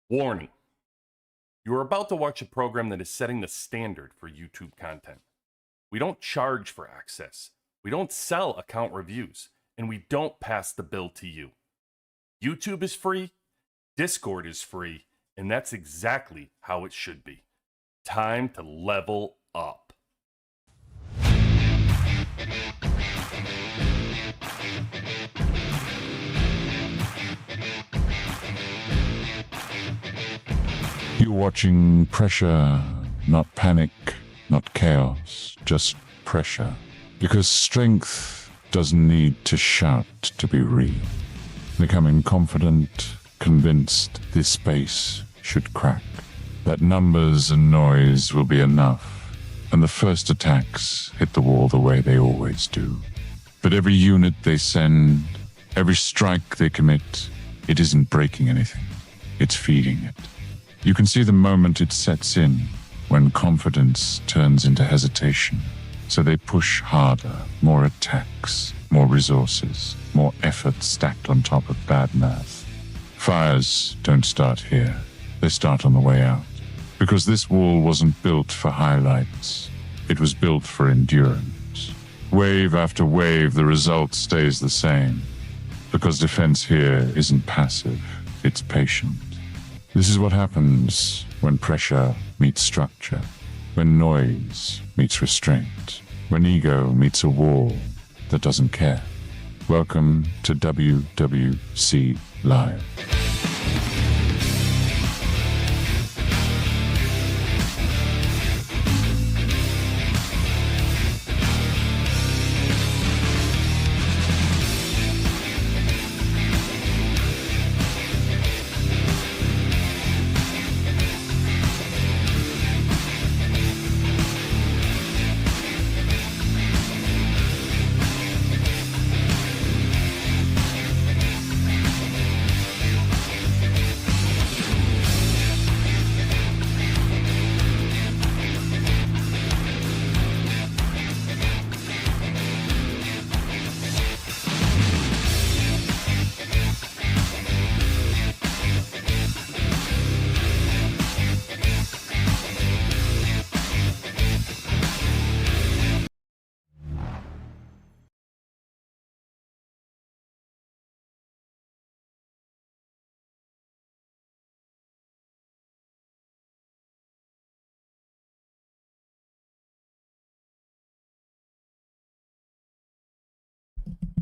Warning. You are about to watch a program that is setting the standard for YouTube content. We don't charge for access, we don't sell account reviews, and we don't pass the bill to you. YouTube is free, Discord is free, and that's exactly how it should be. Time to level up. You're watching pressure, not panic, not chaos, just pressure. Because strength doesn't need to shout to be real. Becoming confident, convinced this space should crack. That numbers and noise will be enough, and the first attacks hit the wall the way they always do. But every unit they send, every strike they commit, it isn't breaking anything. It's feeding it. You can see the moment it sets in, when confidence turns into hesitation. So they push harder, more attacks, more resources, more effort stacked on top of bad math. Fires don't start here. They start on the way out. Because this wall wasn't built for highlights. It was built for endurance. Wave after wave, the result stays the same. Because defense here isn't passive, it's patient. This is what happens when pressure meets structure, when noise meets restraint, when ego meets a wall that doesn't care. Welcome to WWC Live.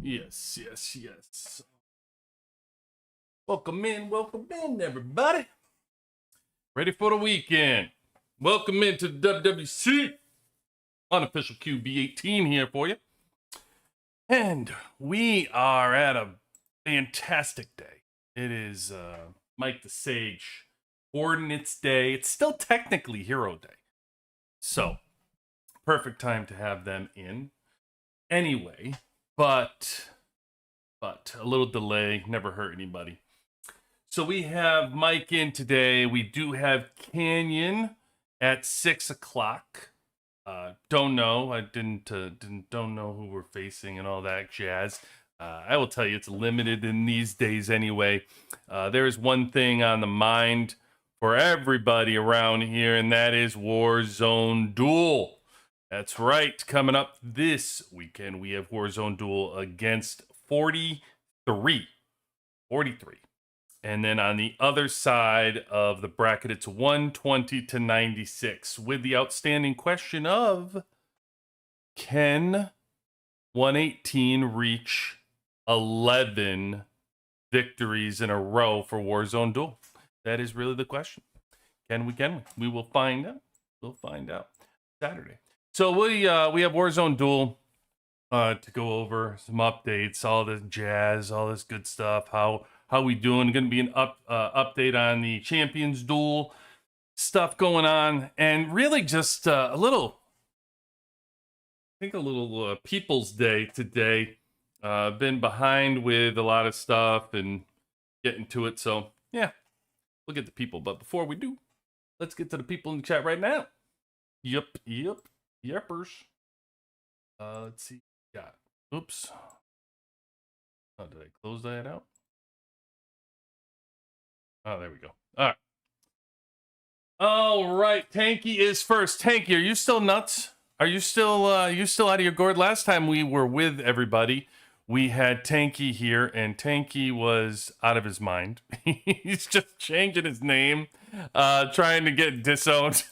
Yes. Welcome in, everybody. Ready for the weekend. Welcome into the WWC. Unofficial QB18 here for you. And we are at a fantastic day. It is Mike the Sage Ordnance Day. It's still technically Hero Day. So, perfect time to have them in. Anyway, but a little delay never hurt anybody. So we have Mike in today. We do have Canyon at 6 o'clock. Don't know. I don't know who we're facing and all that jazz. I will tell you, it's limited in these days anyway. There's one thing on the mind for everybody around here, and that is Warzone Duel. That's right. Coming up this weekend, we have Warzone Duel against 43. And then on the other side of the bracket, it's 120 to 96 with the outstanding question of, can 118 reach 11 victories in a row for Warzone Duel? That is really the question. Can we? We will find out. We'll find out Saturday. So we have Warzone Duel to go over some updates, all this jazz, all this good stuff. How we doing? Going to be an update on the Champions Duel stuff going on, and really just a little People's Day today. Been behind with a lot of stuff and getting to it. So yeah, we'll get the people. But before we do, let's get to the people in the chat right now. Yepers. Let's see. Got. Oops. Oh, did I close that out? Oh, there we go. All right. All right, Tanky is first. Tanky, are you still nuts? Are you still out of your gourd? Last time we were with everybody, we had Tanky here, and Tanky was out of his mind. He's just changing his name, trying to get disowned,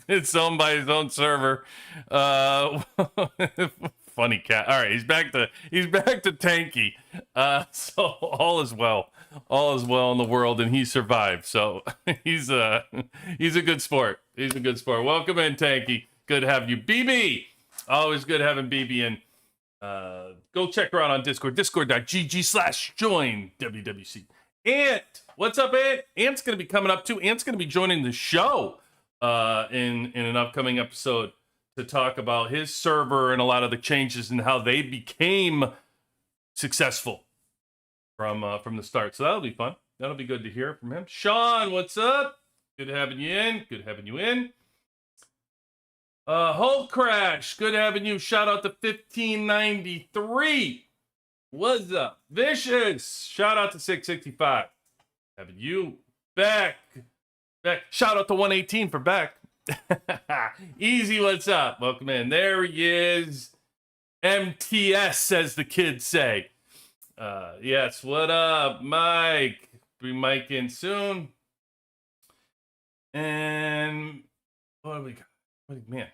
disowned by his own server. Funny cat. All right, he's back to Tanky. So all is well. All is well in the world, and he survived. So he's a good sport. He's a good sport. Welcome in, Tanky. Good to have you, BB. Always good having BB in. Go check her out on Discord. Discord.gg/join WWC. Ant, what's up, Ant? Ant's gonna be coming up too. Ant's gonna be joining the show in an upcoming episode to talk about his server and a lot of the changes and how they became successful from the start. So that'll be fun. That'll be good to hear from him. Sean, what's up? Good having you in. Good having you in. Hull Crash, good having you. Shout out to 1593. What's up? Vicious, shout out to 665. Having you back. Shout out to 118 for back. Easy, what's up? Welcome in. There he is. MTS, as the kids say. Yes, what up, Mike? Bring Mike in soon. And what do we got? Man,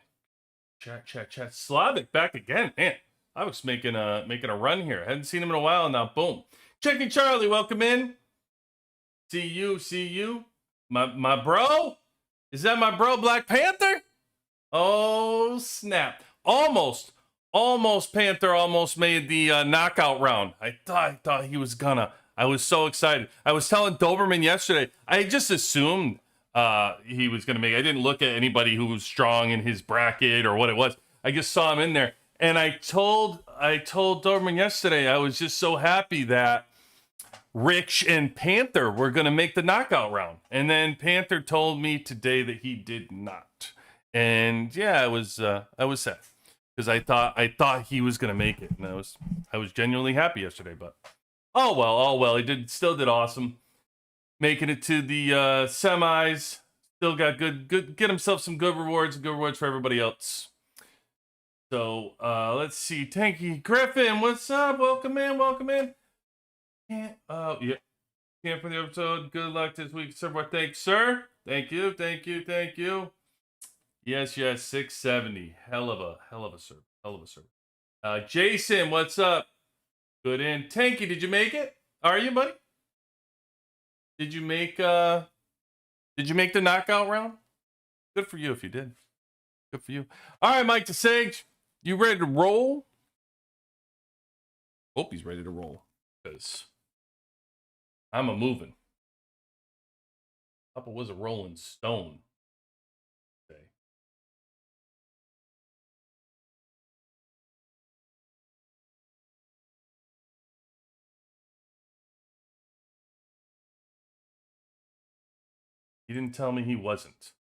chat. Slavic back again. Man, I was making a run here. Hadn't seen him in a while. Now, boom. Checking Charlie, welcome in. See you. My bro? Is that my bro, Black Panther? Oh, snap. Almost Panther almost made the knockout round. I thought he was gonna. I was so excited. I was telling Doberman yesterday, I just assumed he was gonna make. I didn't look at anybody who was strong in his bracket or what it was. I just saw him in there. And I told Doberman yesterday, I was just so happy that Rich and Panther were gonna make the knockout round. And then Panther told me today that he did not. And yeah, I was sad because I thought he was gonna make it, and I was genuinely happy yesterday. But oh well, he still did awesome, making it to the semis. Still got good, get himself some good rewards for everybody else. So let's see, Tanky Griffin, what's up? Welcome in. Yeah, for the episode. Good luck this week, sir. Thanks, sir. Thank you. Yes, 670. Hell of a serve. Jason, what's up? Good in. Tanky, did you make it? Are you, buddy? Did you make the knockout round? Good for you if you did. Good for you. All right, Mike DeSage, you ready to roll? Hope he's ready to roll, because I'm a moving. Papa was a rolling stone. He didn't tell me he wasn't.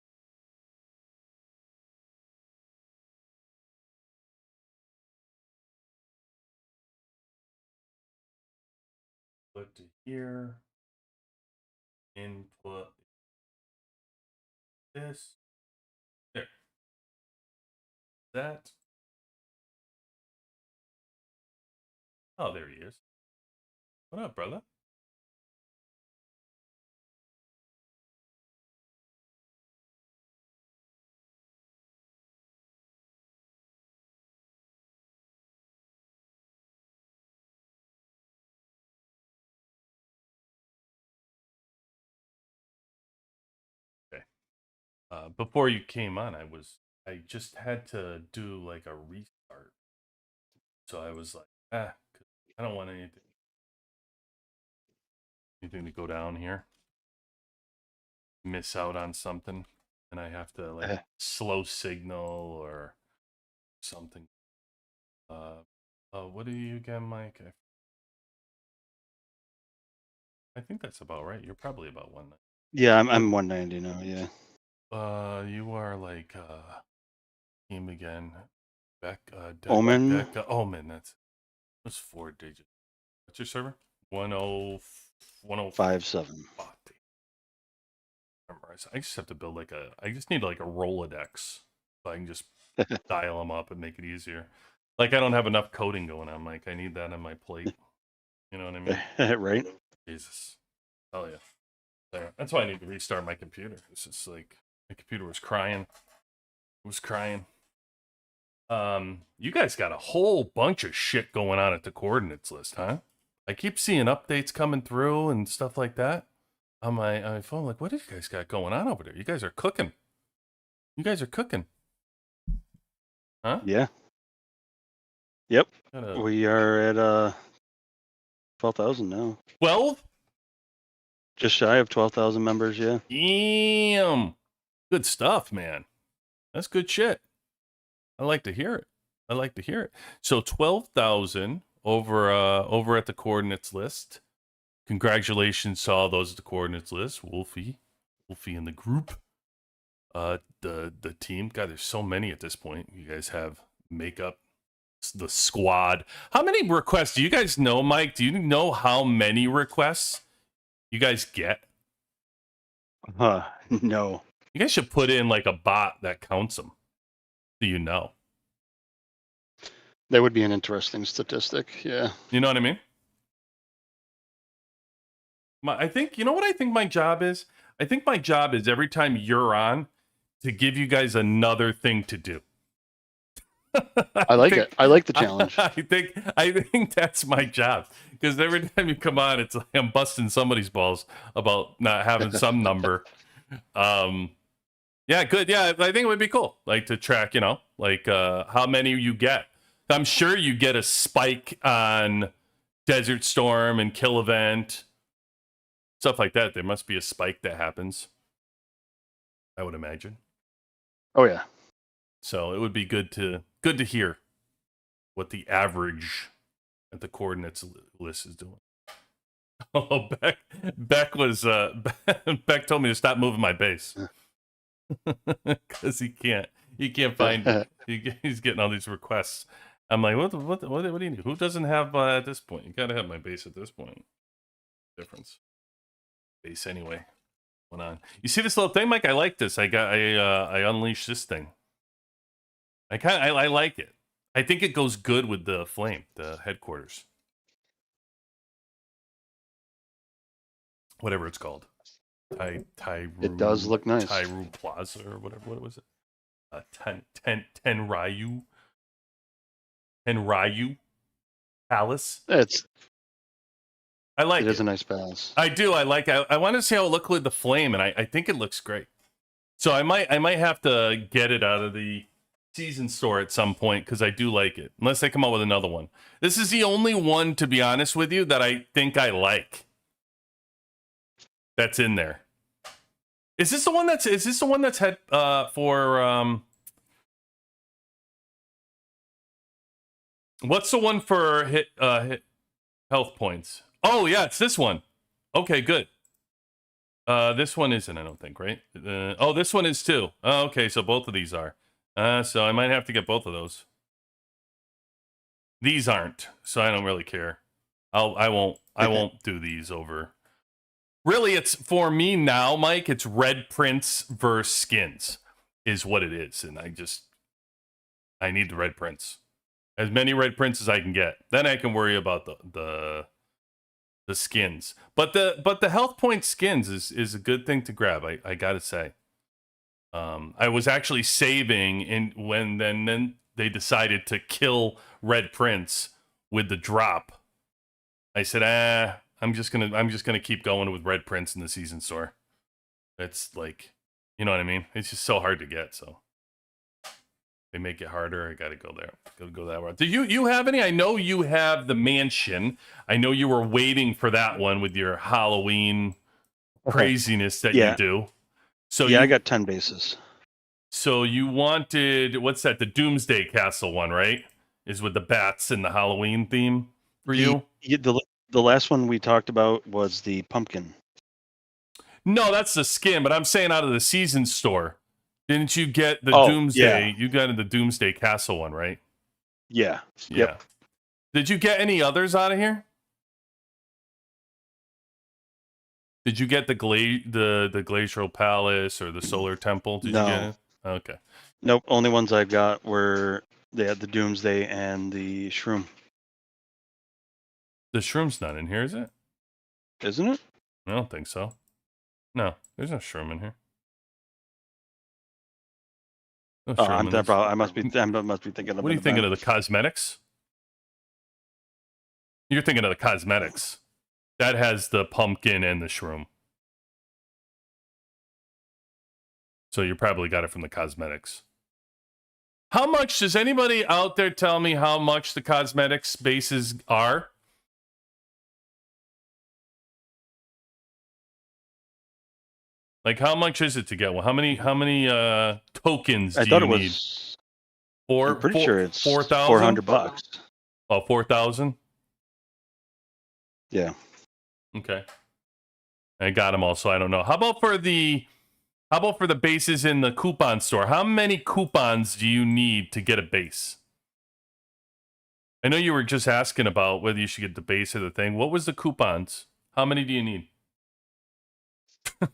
Put to here. Input this. There. That. Oh, there he is. What up, brother? Before you came on, I just had to do like a restart. So I was like, I don't want anything to go down here. Miss out on something. And I have to like slow signal or something. What are you again, Mike? I think that's about right. You're probably about 190. Yeah, I'm 190 now, yeah. You are like team again. Omen. Omen, that's 4 digits. What's your server? 1057. memorize. I just have to build like a. I just need like a Rolodex, so I can just dial them up and make it easier. Like I don't have enough coding going on, Mike. I need that on my plate. You know what I mean? Right. Jesus. Oh yeah. There. That's why I need to restart my computer. It's just like my computer was crying. It was crying. You guys got a whole bunch of shit going on at the coordinates list, huh? I keep seeing updates coming through and stuff like that on my phone. Like, what do you guys got going on over there? You guys are cooking. You guys are cooking. Huh? Yeah. Yep. Gotta... We are at 12,000 now. 12? Just shy of 12,000 members, yeah. Damn. Good stuff, man. That's good shit. I like to hear it. I like to hear it. So 12,000 over at the coordinates list. Congratulations to all those at the coordinates list. Wolfie in the group. The team. God, there's so many at this point. You guys have makeup, the squad. How many requests do you guys know, Mike? Do you know how many requests you guys get? No. You guys should put in like a bot that counts them. Do you know? That would be an interesting statistic, yeah. You know what I mean? I think, you know what I think my job is? I think my job is every time you're on to give you guys another thing to do. I like it. I like the challenge. I think that's my job. Because every time you come on, it's like I'm busting somebody's balls about not having some number. Yeah, good. Yeah, I think it would be cool. Like to track, you know, like how many you get. I'm sure you get a spike on Desert Storm and Kill Event. Stuff like that. There must be a spike that happens. I would imagine. Oh yeah. So it would be good to hear what the average at the coordinates list is doing. Oh, Beck was Beck told me to stop moving my base because he can't find it. He's getting all these requests. I'm like, what do you need? Who doesn't have at this point? You gotta have my base at this point. Difference. Base anyway. Went on. You see this little thing, Mike? I like this. I unleashed this thing. I like it. I think it goes good with the flame, the headquarters. Whatever it's called. It does look nice. Tyru Plaza or whatever. What was it? Tenryu Palace. I like it. It is a nice palace. I do. I like it. I want to see how it looks with the flame, and I think it looks great. So I might have to get it out of the season store at some point because I do like it. Unless they come out with another one. This is the only one, to be honest with you, that I think I like. That's in there. Is this the one that's had for what's the one for hit health points? Oh yeah, it's this one. Okay, good. This one isn't, I don't think, right? Oh, this one is too. Oh, okay, so both of these are. So I might have to get both of those. These aren't, so I don't really care. I won't do these over. Really, it's for me now, Mike. It's red prints versus skins, is what it is, and I need the red prints, as many red prints as I can get. Then I can worry about the skins. But the health point skins is a good thing to grab. I gotta say. I was actually saving when then they decided to kill red prints with the drop. I said, I'm just gonna keep going with red prints in the season store. It's like, you know what I mean? It's just so hard to get, so they make it harder. I gotta go there. Gotta go that route. Do you have any? I know you have the mansion. I know you were waiting for that one with your Halloween craziness that you do. So yeah, I got 10 bases. So you wanted, what's that? The Doomsday Castle one, right? Is with the bats and the Halloween theme for you? The last one we talked about was the pumpkin. No, that's the skin, but I'm saying out of the season store. Didn't you get the Doomsday? Yeah. You got the Doomsday Castle one, right? Yeah. Yep. Did you get any others out of here? Did you get the Glacial Palace or the Solar Temple? Did you get No. it? Okay. Nope. Only ones I got were they had the Doomsday and the Shroom. The Shroom's not in here, is it? Isn't it? I don't think so. No, there's no Shroom in here. No Oh, Shroom in this. I must be thinking of. What are you an thinking of, event. the cosmetics? You're thinking of the cosmetics. That has the pumpkin and the Shroom. So you probably got it from the cosmetics. How much does anybody out there tell me how much the cosmetics bases are? Like, how much is it to get one? How many tokens I do thought you it need? was. Four, I'm pretty sure it's 4,000? $400. Oh, 4,000? Yeah. Okay. I got them all, so I don't know. How about for the bases in the coupon store? How many coupons do you need to get a base? I know you were just asking about whether you should get the base or the thing. What was the coupons? How many do you need?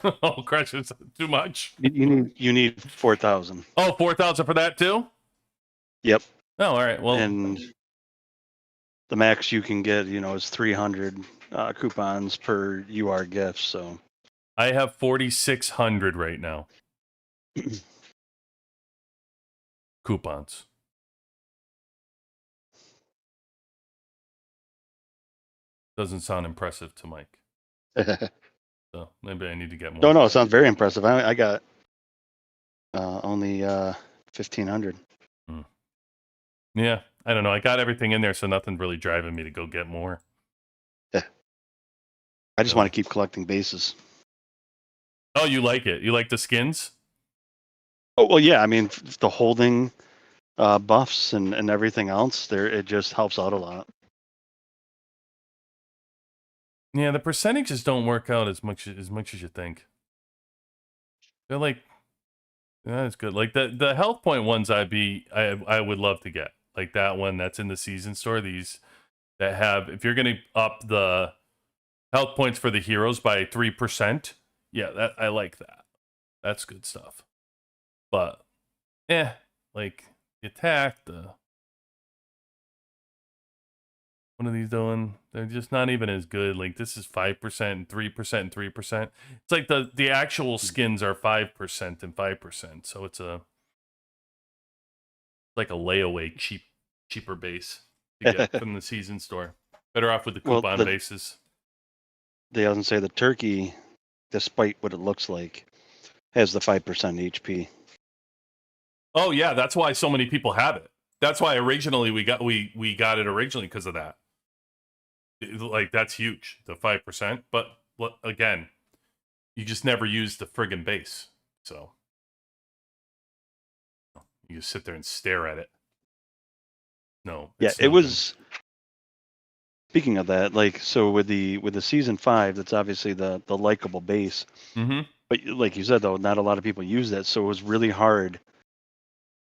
Oh, Crush, it's too much. You need 4,000. Oh, 4,000 for that too? Yep. Oh, all right. Well, And the max you can get, is 300 coupons per UR gift. So I have 4,600 right now. Coupons. Doesn't sound impressive to Mike. So maybe I need to get more. no, it sounds very impressive. I got only 1,500. Yeah, I don't know. I got everything in there, so nothing really driving me to go get more. I just want to keep collecting bases. Oh, you like it? You like the skins? Oh well, yeah. I mean, the holding buffs and everything else, it just helps out a lot. Yeah, the percentages don't work out as much as you think. They're like, that's good. Like the health point ones, I would love to get. Like that one that's in the season store. These that have, if you're gonna up the health points for the heroes by 3%, yeah, that I like that. That's good stuff. But like the attack, what are these doing? They're just not even as good. Like this is 5% and 3% and 3%. It's like the actual skins are 5% and 5%. So it's like a layaway cheaper base to get from the season store. Better off with the coupon bases. They often say the turkey, despite what it looks like, has the 5% HP. Oh yeah, that's why so many people have it. That's why originally we got it originally because of that. Like that's huge, the 5%. But again, you just never use the friggin' base, so you just sit there and stare at it. No, Yeah, it was. Speaking of that, like so with the season 5, that's obviously the likable base. Mm-hmm. But like you said though, not a lot of people use that, so it was really hard.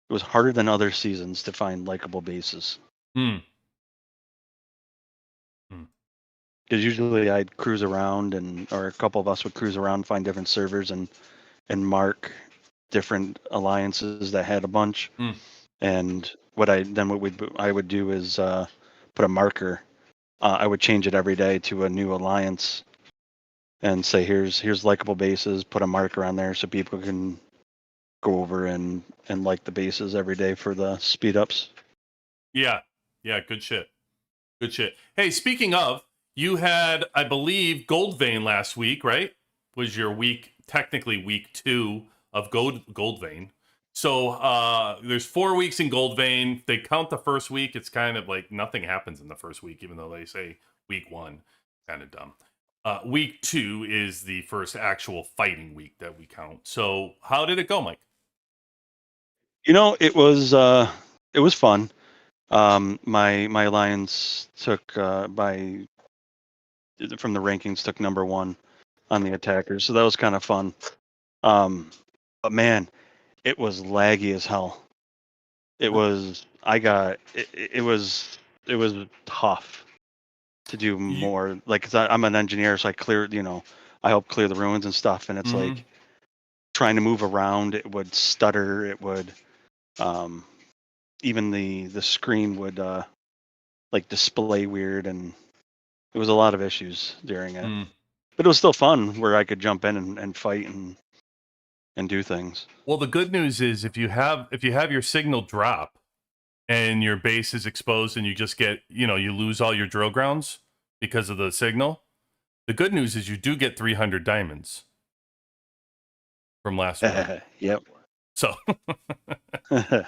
It was harder than other seasons to find likable bases. Because usually I'd cruise around, or a couple of us would cruise around, find different servers, and mark different alliances that had a bunch. And what I would do is put a marker. I would change it every day to a new alliance, and say here's likable bases. Put a marker on there so people can go over and like the bases every day for the speed ups. Yeah, good shit. Good shit. Hey, speaking of, you had, I believe, Gold Vein last week, right? Was your technically week 2 of Gold Vein. So there's 4 weeks in Gold Vein. They count the first week. It's kind of like nothing happens in the first week, even though they say week 1. Kind of dumb. Week 2 is the first actual fighting week that we count. So how did it go, Mike? It was fun. My alliance took from the rankings took number 1 on the attackers, so that was kind of fun. But man, it was laggy as hell. It was it was tough to do more. Like 'cause I'm an engineer, so I cleared I helped clear the ruins and stuff, and it's like trying to move around, it would stutter, it would even the screen would like display weird, and it was a lot of issues during it. But it was still fun where I could jump in and fight and do things. Well, the good news is if you have your signal drop and your base is exposed and you just get, you lose all your drill grounds because of the signal. The good news is you do get 300 diamonds from last round. Yep. So I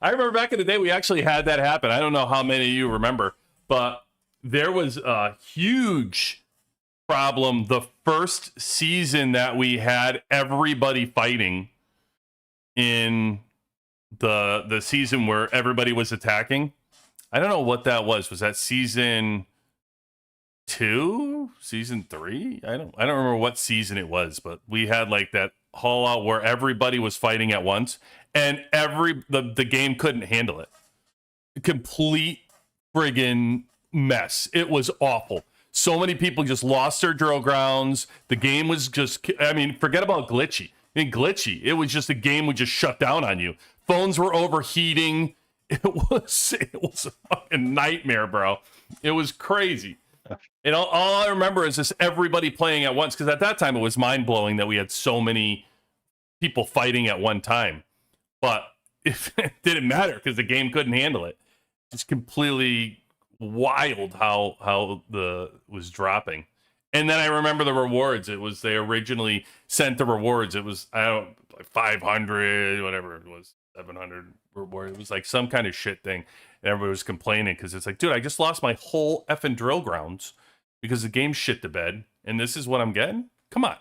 remember back in the day we actually had that happen. I don't know how many of you remember, but there was a huge problem the first season that we had everybody fighting in the season where everybody was attacking. I don't know what that was. Was that season 2, season 3? I don't remember what season it was, but we had like that haul out where everybody was fighting at once, and the game couldn't handle it. Complete friggin' mess. It was awful. So many people just lost their drill grounds. The game was just, I mean, forget about glitchy. Glitchy. It was just the game would just shut down on you. Phones were overheating. It was a fucking nightmare, bro. It was crazy. And all I remember is just everybody playing at once, because at that time it was mind-blowing that we had so many people fighting at one time. But it didn't matter because the game couldn't handle it. It's completely wild how the was dropping. And then I remember the rewards. They originally sent the rewards. It was, I don't, like 500, whatever it was, 700 reward. It was like some kind of shit thing. And everybody was complaining because it's like, dude, I just lost my whole effing drill grounds because the game shit to bed, and this is what I'm getting? Come on.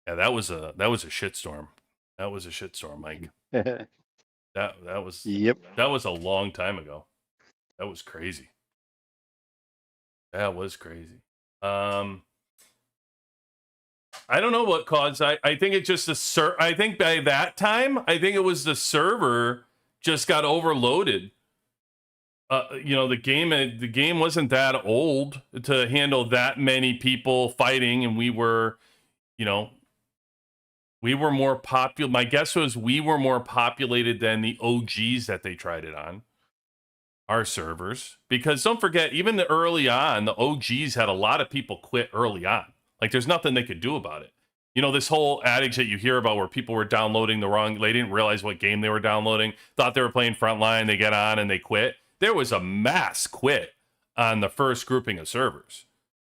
Yeah, that was a shitstorm. That was a shitstorm, Mike. that was Yep. That was a long time ago. That was crazy. That was crazy. I don't know what caused. I think it's just I think by that time, I think it was the server just got overloaded. The game wasn't that old to handle that many people fighting, and we were more popular. My guess was we were more populated than the OGs that they tried it on. Our servers, because don't forget, even early on, the OGs had a lot of people quit early on. Like, there's nothing they could do about it. This whole adage that you hear about where people were downloading they didn't realize what game they were downloading, thought they were playing Frontline, they get on and they quit. There was a mass quit on the first grouping of servers.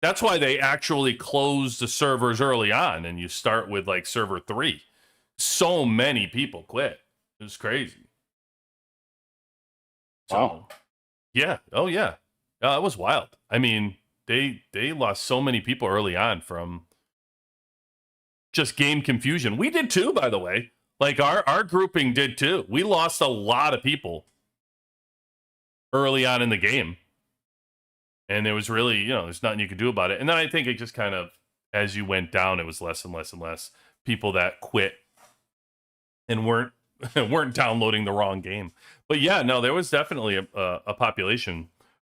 That's why they actually closed the servers early on, and you start with like server 3. So many people quit. It was crazy. Wow. Yeah. Oh, yeah. It was wild. I mean, they lost so many people early on from just game confusion. We did too, by the way. Like, our grouping did too. We lost a lot of people early on in the game. And there was really, there's nothing you could do about it. And then I think it just kind of, as you went down, it was less and less and less people that quit and weren't downloading the wrong game. But yeah, no, there was definitely a population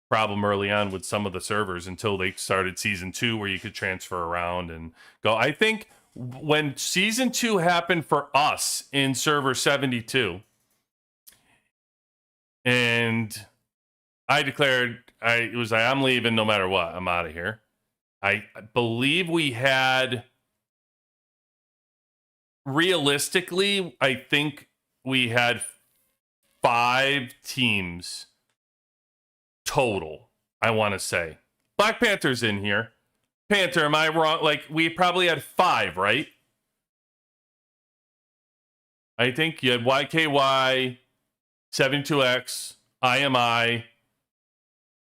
problem early on with some of the servers until they started season 2 where you could transfer around and go. I think when season 2 happened for us in server 72, and I declared I'm leaving no matter what. I'm out of here. I believe we had, realistically, I think we had 5 teams total, I want to say. Black Panther's in here. Panther, am I wrong? Like, we probably had 5, right? I think you had YKY, 72X, IMI,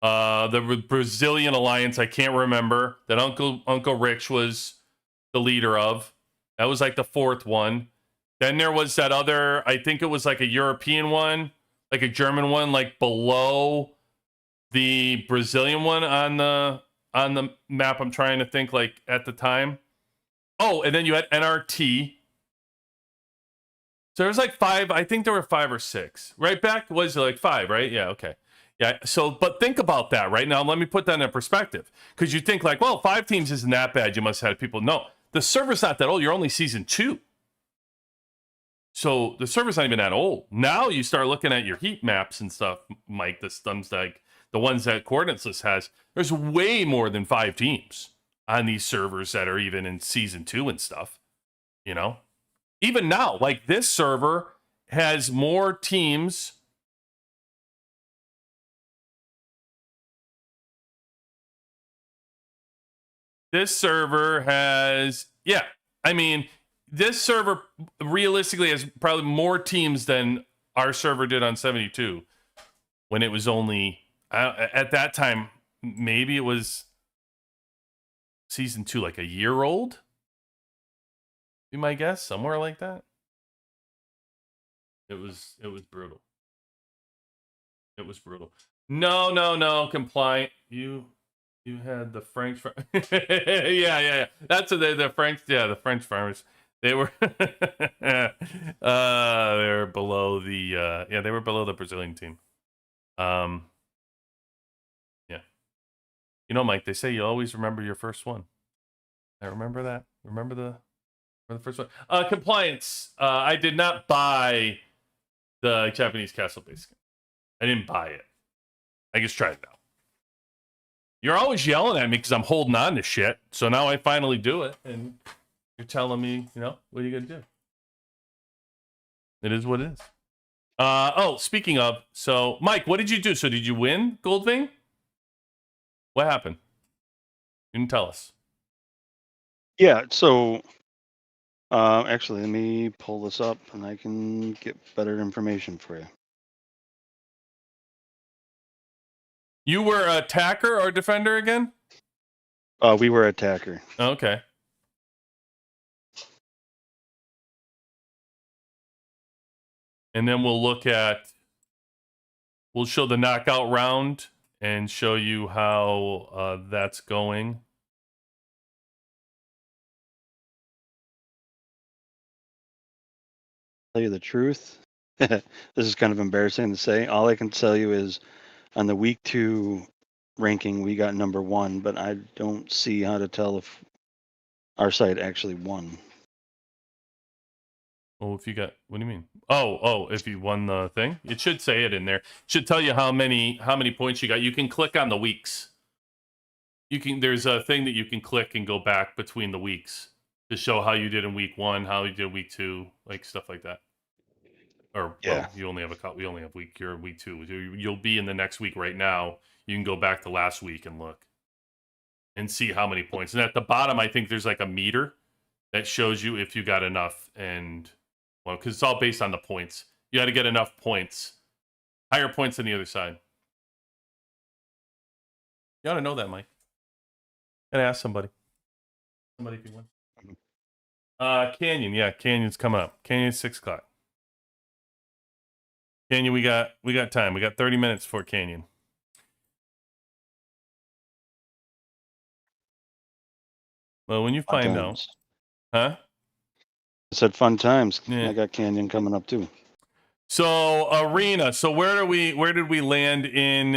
the Brazilian Alliance, I can't remember, that Uncle Rich was the leader of. That was like the 4th one. Then there was that other, I think it was like a European one, like a German one, like below the Brazilian one on the map. I'm trying to think, like, at the time. Oh, and then you had NRT. So there was like 5. I think there were 5 or 6. Right back was like 5, right? Yeah, okay. Yeah. So, but think about that right now. Let me put that in perspective, because you think like, well, 5 teams isn't that bad. You must have had people. No, the server's not that old. You're only season 2. So the server's not even that old. Now you start looking at your heat maps and stuff, Mike. The stuff like the ones that Coordinates List has. There's way more than 5 teams on these servers that are even in season 2 and stuff. You know, even now, like this server has more teams. This server has, yeah, I mean, this server realistically has probably more teams than our server did on 72 when it was only, at that time, maybe it was season 2, like a year old. Be my guess, somewhere like that. It was brutal. It was brutal. No, compliant. You had the French. Yeah. That's what the French. Yeah, the French farmers. They were. They were below the. Yeah, they were below the Brazilian team. Yeah. You know, Mike. They say you always remember your first one. I remember that. Remember the first one. Compliance. I did not buy the Japanese castle base game. I didn't buy it. I just tried it out. You're always yelling at me because I'm holding on to shit. So now I finally do it, and you're telling me, you know, what are you gonna do? It is what it is. Oh, speaking of, so Mike, what did you do? So did you win Goldwing? What happened? You didn't tell us. Yeah. So, actually, let me pull this up, and I can get better information for you. You were attacker or defender again? We were attacker. Okay. And then we'll show the knockout round and show you how that's going. Tell you the truth, this is kind of embarrassing to say. All I can tell you is on the week 2 ranking, we got number 1, but I don't see how to tell if our site actually won. Oh, if you got, what do you mean? Oh, if you won the thing, it should say it in there. It should tell you how many points you got. You can click on the weeks. There's a thing that you can click and go back between the weeks to show how you did in week 1, how you did week 2, like stuff like that. Or Yeah. well, you only have we only have you're week 2. You'll be in the next week right now. You can go back to last week and look and see how many points. And at the bottom, I think there's like a meter that shows you if you got enough. And well, because it's all based on the points. You got to get enough points, higher points than the other side. You ought to know that, Mike. Gotta ask somebody. Somebody if you win. Canyon, yeah, Canyon's coming up. Canyon's 6 o'clock. Canyon, we got time. We got 30 minutes for Canyon. Well, when you find out, huh? I said fun times. Yeah. I got Canyon coming up too. So arena. So where did we land in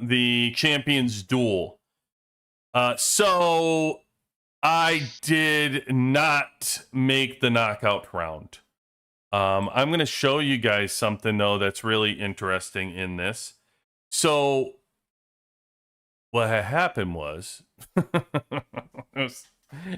the Champions Duel? So I did not make the knockout round. I'm going to show you guys something though that's really interesting in this. So what had happened was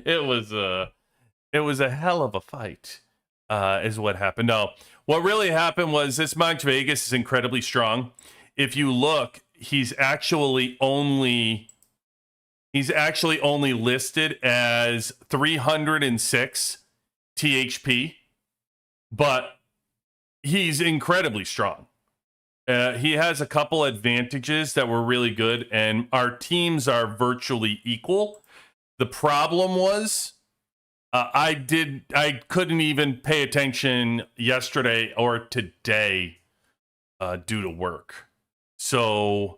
it was a hell of a fight. Is what happened. No, what really happened was this Monk Vegas is incredibly strong. If you look, he's actually only listed as 306 THP, but he's incredibly strong. He has a couple advantages that were really good, and our teams are virtually equal. The problem was I couldn't even pay attention yesterday or today due to work. So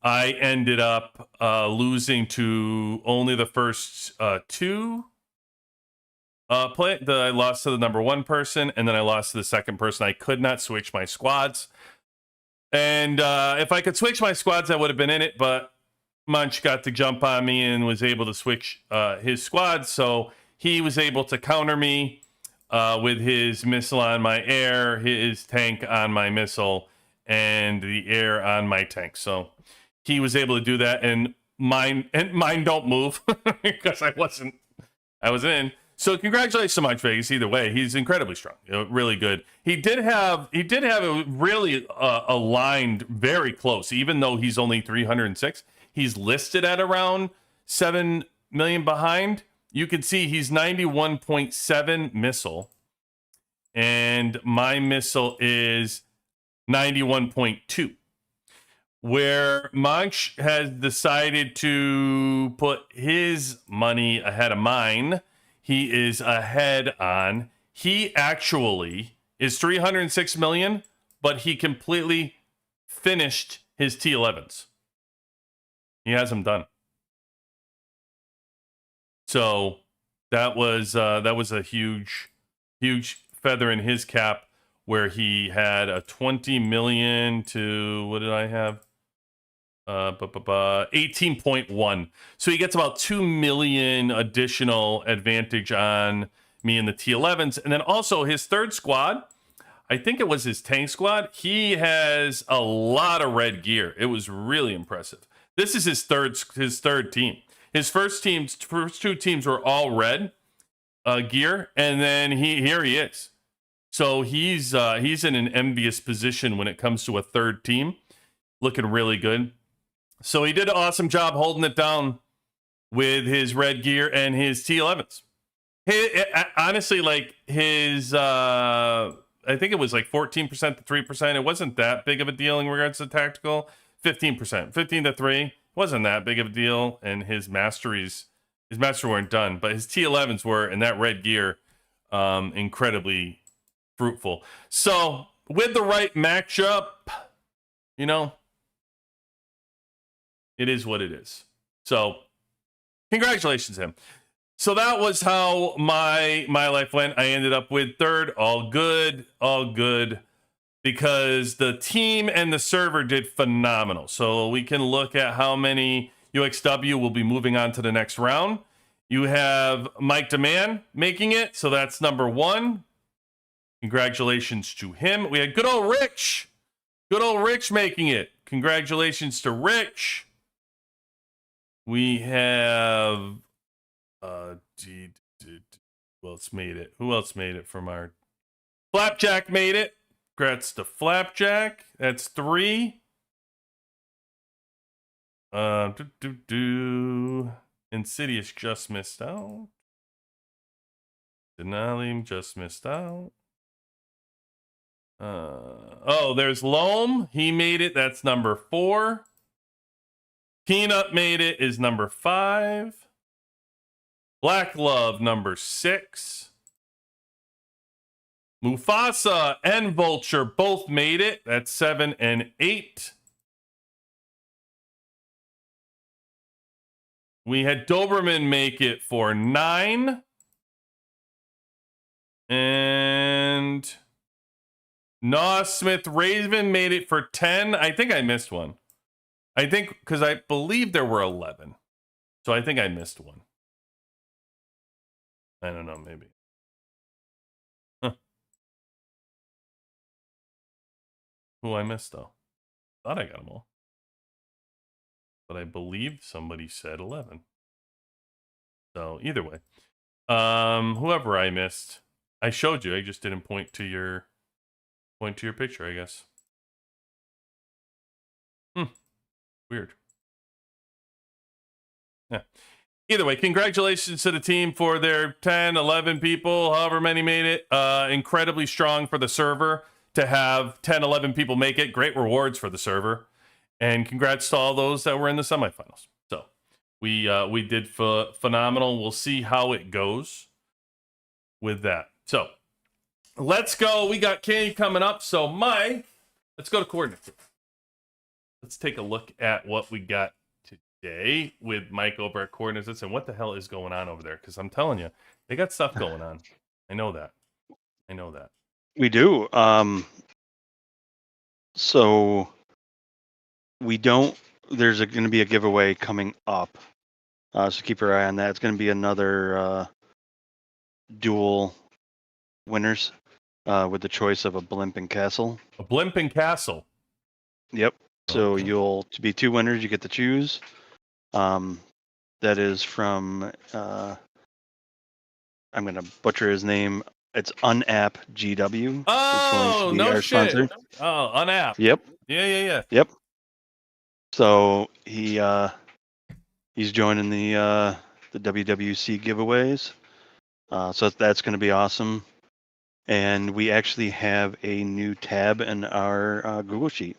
I ended up losing to only the first 2 play. I lost to the number 1 person, and then I lost to the second person. I could not switch my squads. And if I could switch my squads, I would have been in it, but Munch got to jump on me and was able to switch his squad, so he was able to counter me with his missile on my air, his tank on my missile, and the air on my tank. So he was able to do that, and mine don't move because I wasn't in. So congratulations to Munch Vegas. Either way, he's incredibly strong, really good. He did have a really aligned very close, even though he's only 306. He's listed at around 7 million behind. You can see he's 91.7 missile, and my missile is 91.2. Where Munch has decided to put his money ahead of mine, he is ahead on. He actually is 306 million, but he completely finished his T11s. He has them done. So that was a huge feather in his cap, where he had a 20 million to, what did I have? 18.1. So he gets about 2 million additional advantage on me in the T11s. And then also his third squad, I think it was his tank squad, he has a lot of red gear. It was really impressive. This is his third team. His first two teams were all red gear, and then here he is. So he's in an envious position when it comes to a third team, looking really good. So he did an awesome job holding it down with his red gear and his T11s. Honestly, like his, I think it was like 14% to 3%. It wasn't that big of a deal in regards to tactical. 15%, 15 to 3. Wasn't that big of a deal. And his masteries weren't done, but his T11s were, and that red gear, incredibly fruitful. So with the right matchup, you know, it is what it is. So congratulations to him. So that was how my life went. I ended up with third. All good, because the team and the server did phenomenal. So we can look at how many UXW will be moving on to the next round. You have Mike Demand making it, so that's number 1. Congratulations to him. We had good old Rich making it. Congratulations to Rich. We have who else made it? Who else made it from our Flapjack made it? Congrats to Flapjack. That's 3. Insidious just missed out. Denali just missed out. There's Loam. He made it. That's number 4. Peanut made it is number 5. Black Love, number 6. Mufasa and Vulture both made it. That's 7 and 8. We had Doberman make it for 9. And Naw Smith Raven made it for 10. I think I missed one. I think because I believe there were 11. So I think I missed one. I don't know, maybe. Huh. Who I missed, though? Thought I got them all. But I believe somebody said 11. So either way. Whoever I missed, I showed you. I just didn't point to your picture, I guess. Weird. Yeah. Either way, congratulations to the team for their 10, 11 people, however many made it. Incredibly strong for the server to have 10, 11 people make it. Great rewards for the server. And congrats to all those that were in the semifinals. So we did phenomenal. We'll see how it goes with that. So let's go. We got Kenny coming up. So Mike, let's go to coordinates. Let's take a look at what we got today with Mike over at Coordinates. And what the hell is going on over there? Because I'm telling you, they got stuff going on. I know that. We do. So we don't. There's going to be a giveaway coming up, so keep your eye on that. It's going to be another duel winners with the choice of a blimp and castle. A blimp and castle. Yep. So Okay. you'll to be 2 winners, you get to choose. That is from I'm gonna butcher his name. It's Unapp GW. Oh, no our shit. sponsor. Oh, Unapp. Yep. Yeah. Yep. So he's joining the WWC giveaways. So that's going to be awesome. And we actually have a new tab in our Google Sheet.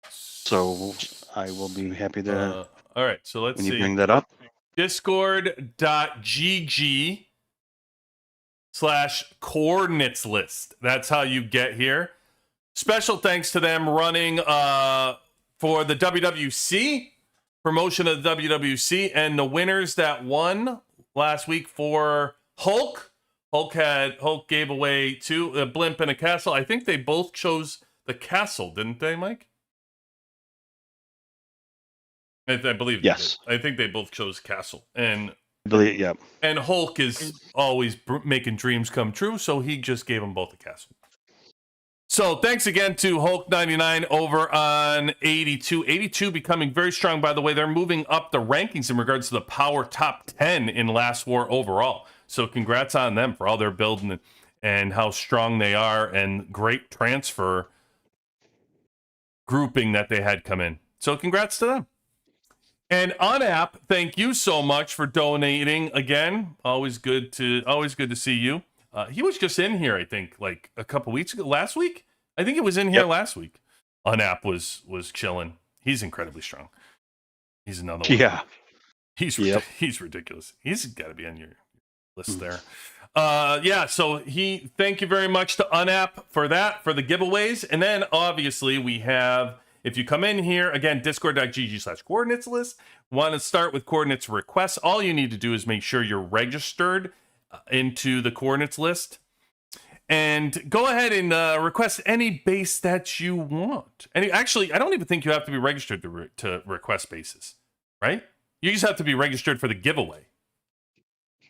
So I will be happy to All right, so let's when you see. bring that up. Discord.gg/coordinates list. That's how you get here. Special thanks to them running for the WWC, promotion of the WWC, and the winners that won last week for Hulk. Hulk gave away 2, a blimp and a castle. I think they both chose the castle, didn't they, Mike? I believe they Yes. did. I think they both chose castle. And Yep. And Hulk is always making dreams come true, so he just gave them both a castle. So thanks again to Hulk99 over on 82. 82 becoming very strong, by the way. They're moving up the rankings in regards to the Power Top 10 in Last War overall. So congrats on them for all their building and how strong they are, and great transfer grouping that they had come in. So congrats to them. And Unapp, thank you so much for donating again. Always good to see you. He was just in here, I think, like a couple weeks ago. Last week, I think it was in here last week. Unapp was chilling. He's incredibly strong. He's another one. Yeah. He's ridiculous. He's got to be on your list there. So thank you very much to Unapp for that, for the giveaways. And then obviously we have, if you come in here, again, discord.gg/coordinates list, want to start with coordinates requests. All you need to do is make sure you're registered into the coordinates list. And go ahead and request any base that you want. And actually, I don't even think you have to be registered to request bases, right? You just have to be registered for the giveaway,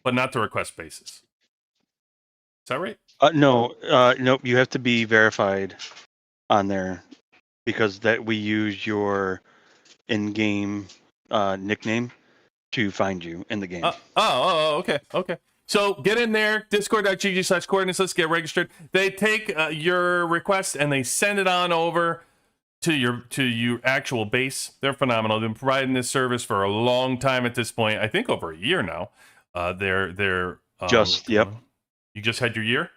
but not to request bases. Is that right? No, nope. You have to be verified on there because that we use your in-game nickname to find you in the game. Okay. So get in there, discord.gg/coordinates. Let's get registered. They take your request and they send it on over to your actual base. They're phenomenal. They've been providing this service for a long time at this point. I think over a year now. They're Yep. You just had your year?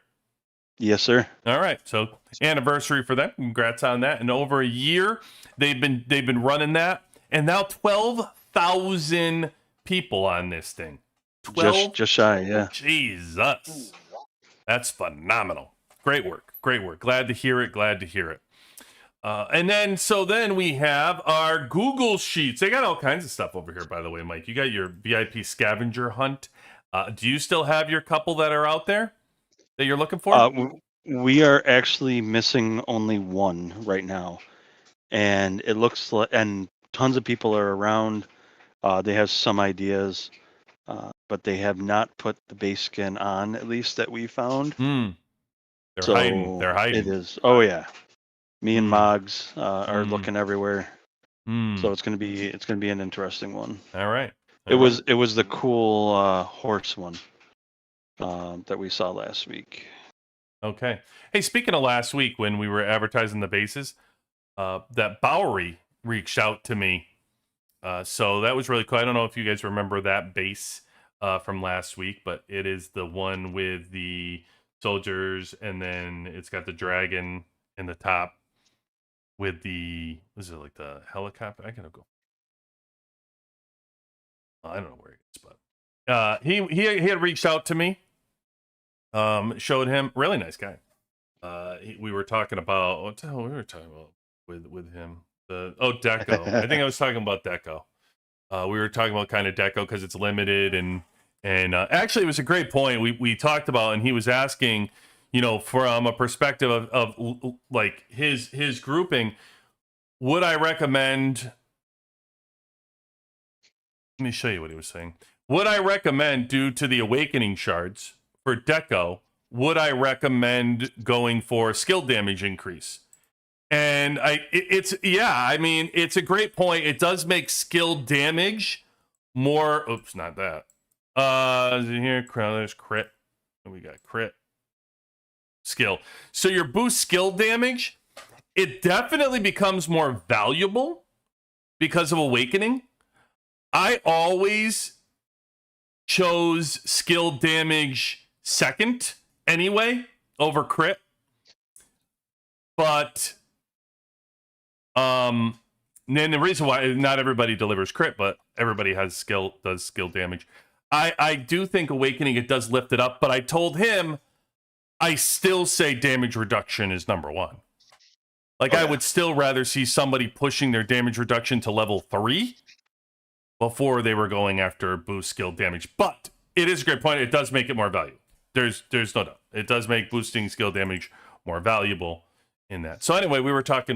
Yes, sir. All right. So anniversary for them. Congrats on that. And over a year, they've been running that, and now 12,000 people on this thing. 12? Just shy, yeah. Jesus. That's phenomenal. Great work. Glad to hear it. And then we have our Google Sheets. They got all kinds of stuff over here, by the way, Mike. You got your VIP scavenger hunt. Do you still have your couple that are out there that you're looking for? We are actually missing only one right now. And it looks like, and tons of people are around. They have some ideas, but they have not put the base skin on, at least that we found. They're hiding. It is. Oh yeah. Me and Moggs are looking everywhere. So it's gonna be an interesting one. All right. It was the cool horse one that we saw last week. Okay. Hey, speaking of last week when we were advertising the bases, that Bowery reached out to me. So that was really cool. I don't know if you guys remember that base from last week, but it is the one with the soldiers, and then it's got the dragon in the top with the, is it like the helicopter? I gotta go. I don't know where it is, but he had reached out to me. Showed him, really nice guy. We were talking about, what the hell we were talking about with him? Deco. I think I was talking about Deco. We were talking about kind of Deco because it's limited, and actually it was a great point we talked about, and he was asking, from a perspective of like his grouping, would I recommend? Let me show you what he was saying. Would I recommend, due to the awakening shards for Deco, would I recommend going for skill damage increase? And it's a great point. It does make skill damage more. Oops, not that. Here, there's crit. We got crit skill. So your boost skill damage, it definitely becomes more valuable because of awakening. I always chose skill damage second anyway over crit. But then the reason why not everybody delivers crit, but everybody does skill damage. I do think awakening, it does lift it up, but I told him I still say damage reduction is number one. Like, I would still rather see somebody pushing their damage reduction to level 3 before they were going after boost skill damage. But it is a great point. It does make it more valuable. There's no doubt. It does make boosting skill damage more valuable in that. So anyway, we were chatting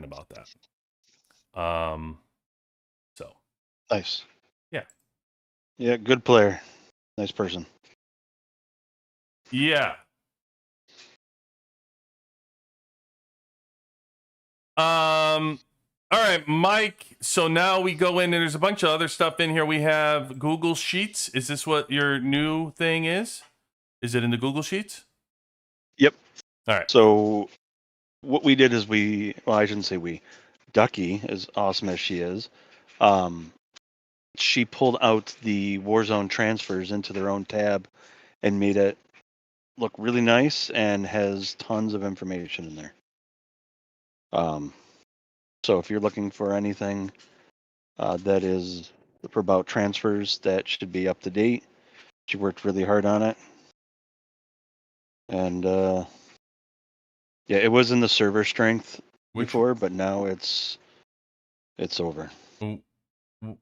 about that. So Nice. Yeah. Yeah, good player. Nice person. Yeah. All right, Mike. So now we go in and there's a bunch of other stuff in here. We have Google Sheets. Is this what your new thing is? Is it in the Google Sheets? Yep. All right. So what we did is I shouldn't say we. Ducky, as awesome as she is, she pulled out the Warzone transfers into their own tab and made it look really nice and has tons of information in there. So if you're looking for anything that is for about transfers, that should be up to date. She worked really hard on it. And yeah, it was in the server strength before, but now it's over.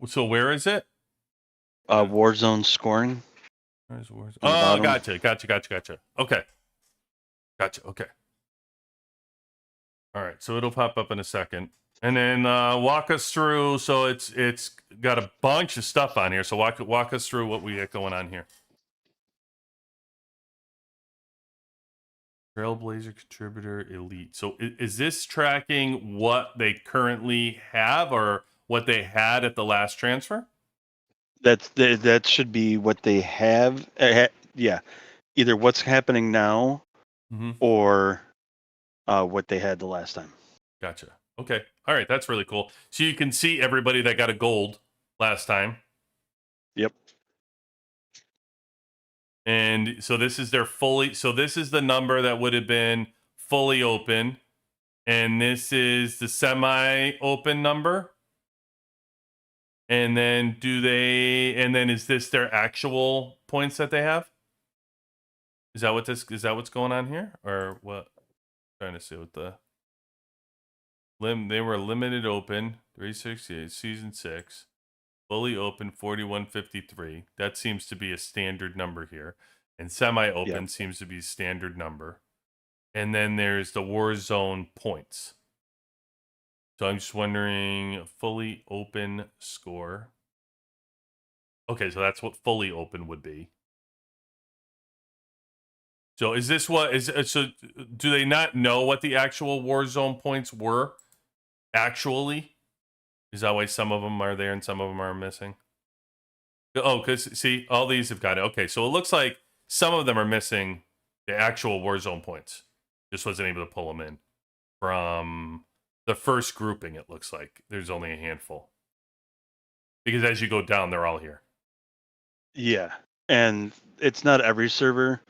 So where is it? Warzone scoring. Where's Warzone? Oh, gotcha. Okay. Gotcha. Okay. All right. So it'll pop up in a second. And then walk us through. So it's got a bunch of stuff on here. So walk us through what we got going on here. Trailblazer Contributor Elite. So is this tracking what they currently have or what they had at the last transfer? That should be what they have. Yeah, either what's happening now or what they had the last time. Gotcha. Okay. All right. That's really cool. So you can see everybody that got a gold last time. Yep. And so this is this is the number that would have been fully open. And this is the semi-open number. And then is this their actual points that they have? Is that what's going on here? Or what? I'm trying to see what they were limited open, 368, season 6. Fully open, 4153. That seems to be a standard number here. And semi-open seems to be a standard number. And then there's the Warzone points. So I'm just wondering, fully open score. Okay, so that's what fully open would be. So is this so do they not know what the actual Warzone points were actually? Is that why some of them are there and some of them are missing? Oh, because see, all these have got it. Okay, so it looks like some of them are missing the actual Warzone points. Just wasn't able to pull them in from the first grouping. It looks like there's only a handful because as you go down, they're all here. Yeah, and it's not every server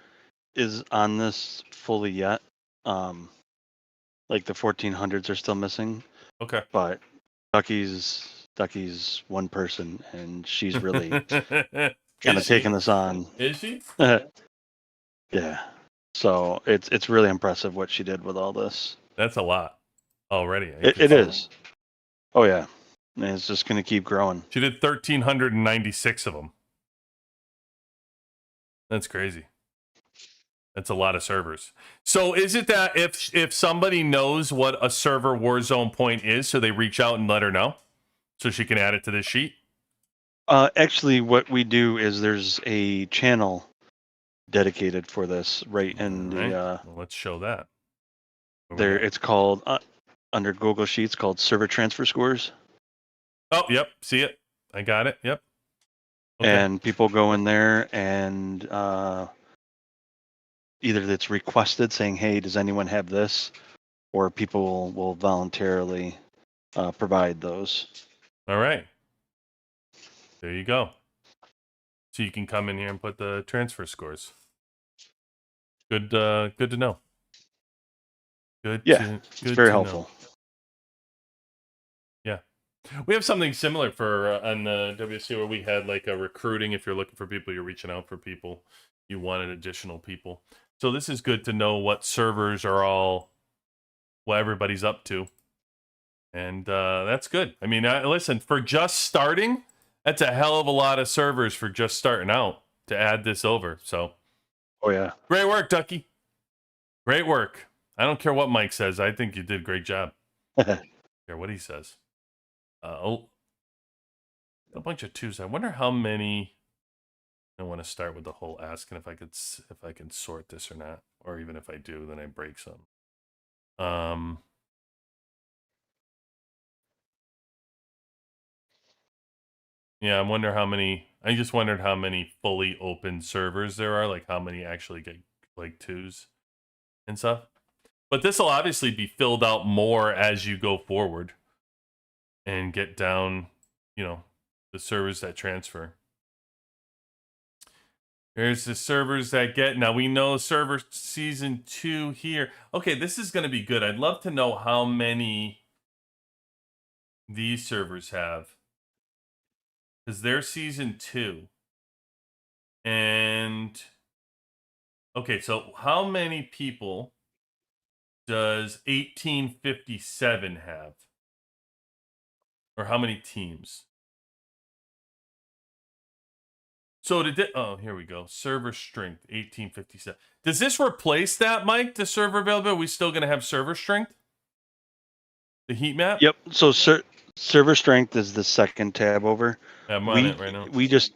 is on this fully yet. Like the 1400s are still missing. Okay, but Ducky's one person, and she's really kind of taking this on. Is she? Yeah. So it's really impressive what she did with all this. That's a lot already. It is. Oh yeah, and it's just going to keep growing. She did 1,396 of them. That's crazy. That's a lot of servers. So is it that if somebody knows what a server Warzone point is, so they reach out and let her know, so she can add it to this sheet? Actually, what we do is there's a channel dedicated for this right in All right. the Well, let's show that. there. It's called under Google Sheets called server transfer scores. Oh, yep. See it. I got it. Yep. Okay. And people go in there and either it's requested saying, hey, does anyone have this? Or people will voluntarily provide those. All right. There you go. So you can come in here and put the transfer scores. Good good to know. It's very helpful. Know. Yeah. We have something similar for on the WC where we had like a recruiting. If you're looking for people, you're reaching out for people. You wanted additional people. So this is good to know what servers are all, what everybody's up to. And that's good. I mean, listen, for just starting, that's a hell of a lot of servers for just starting out to add this over. So, oh yeah, great work, Ducky. Great work. I don't care what Mike says. I think you did a great job. I don't care what he says. A bunch of twos. I wonder how many. I want to start with the whole asking if I can sort this or not, or even if I do, then I break some. Yeah, I wonder how many. I just wondered how many fully open servers there are, like how many actually get like twos and stuff. But this will obviously be filled out more as you go forward and get down, the servers that transfer. There's the servers that get. Now we know server season 2 here. Okay, this is going to be good. I'd love to know how many these servers have. Because they're season 2. And okay, so how many people does 1857 have? Or how many teams? So here we go. Server strength, 1857. Does this replace that, Mike? The server availability? Are we still going to have server strength? The heat map? Yep. So server strength is the second tab over. I'm on it right now. We just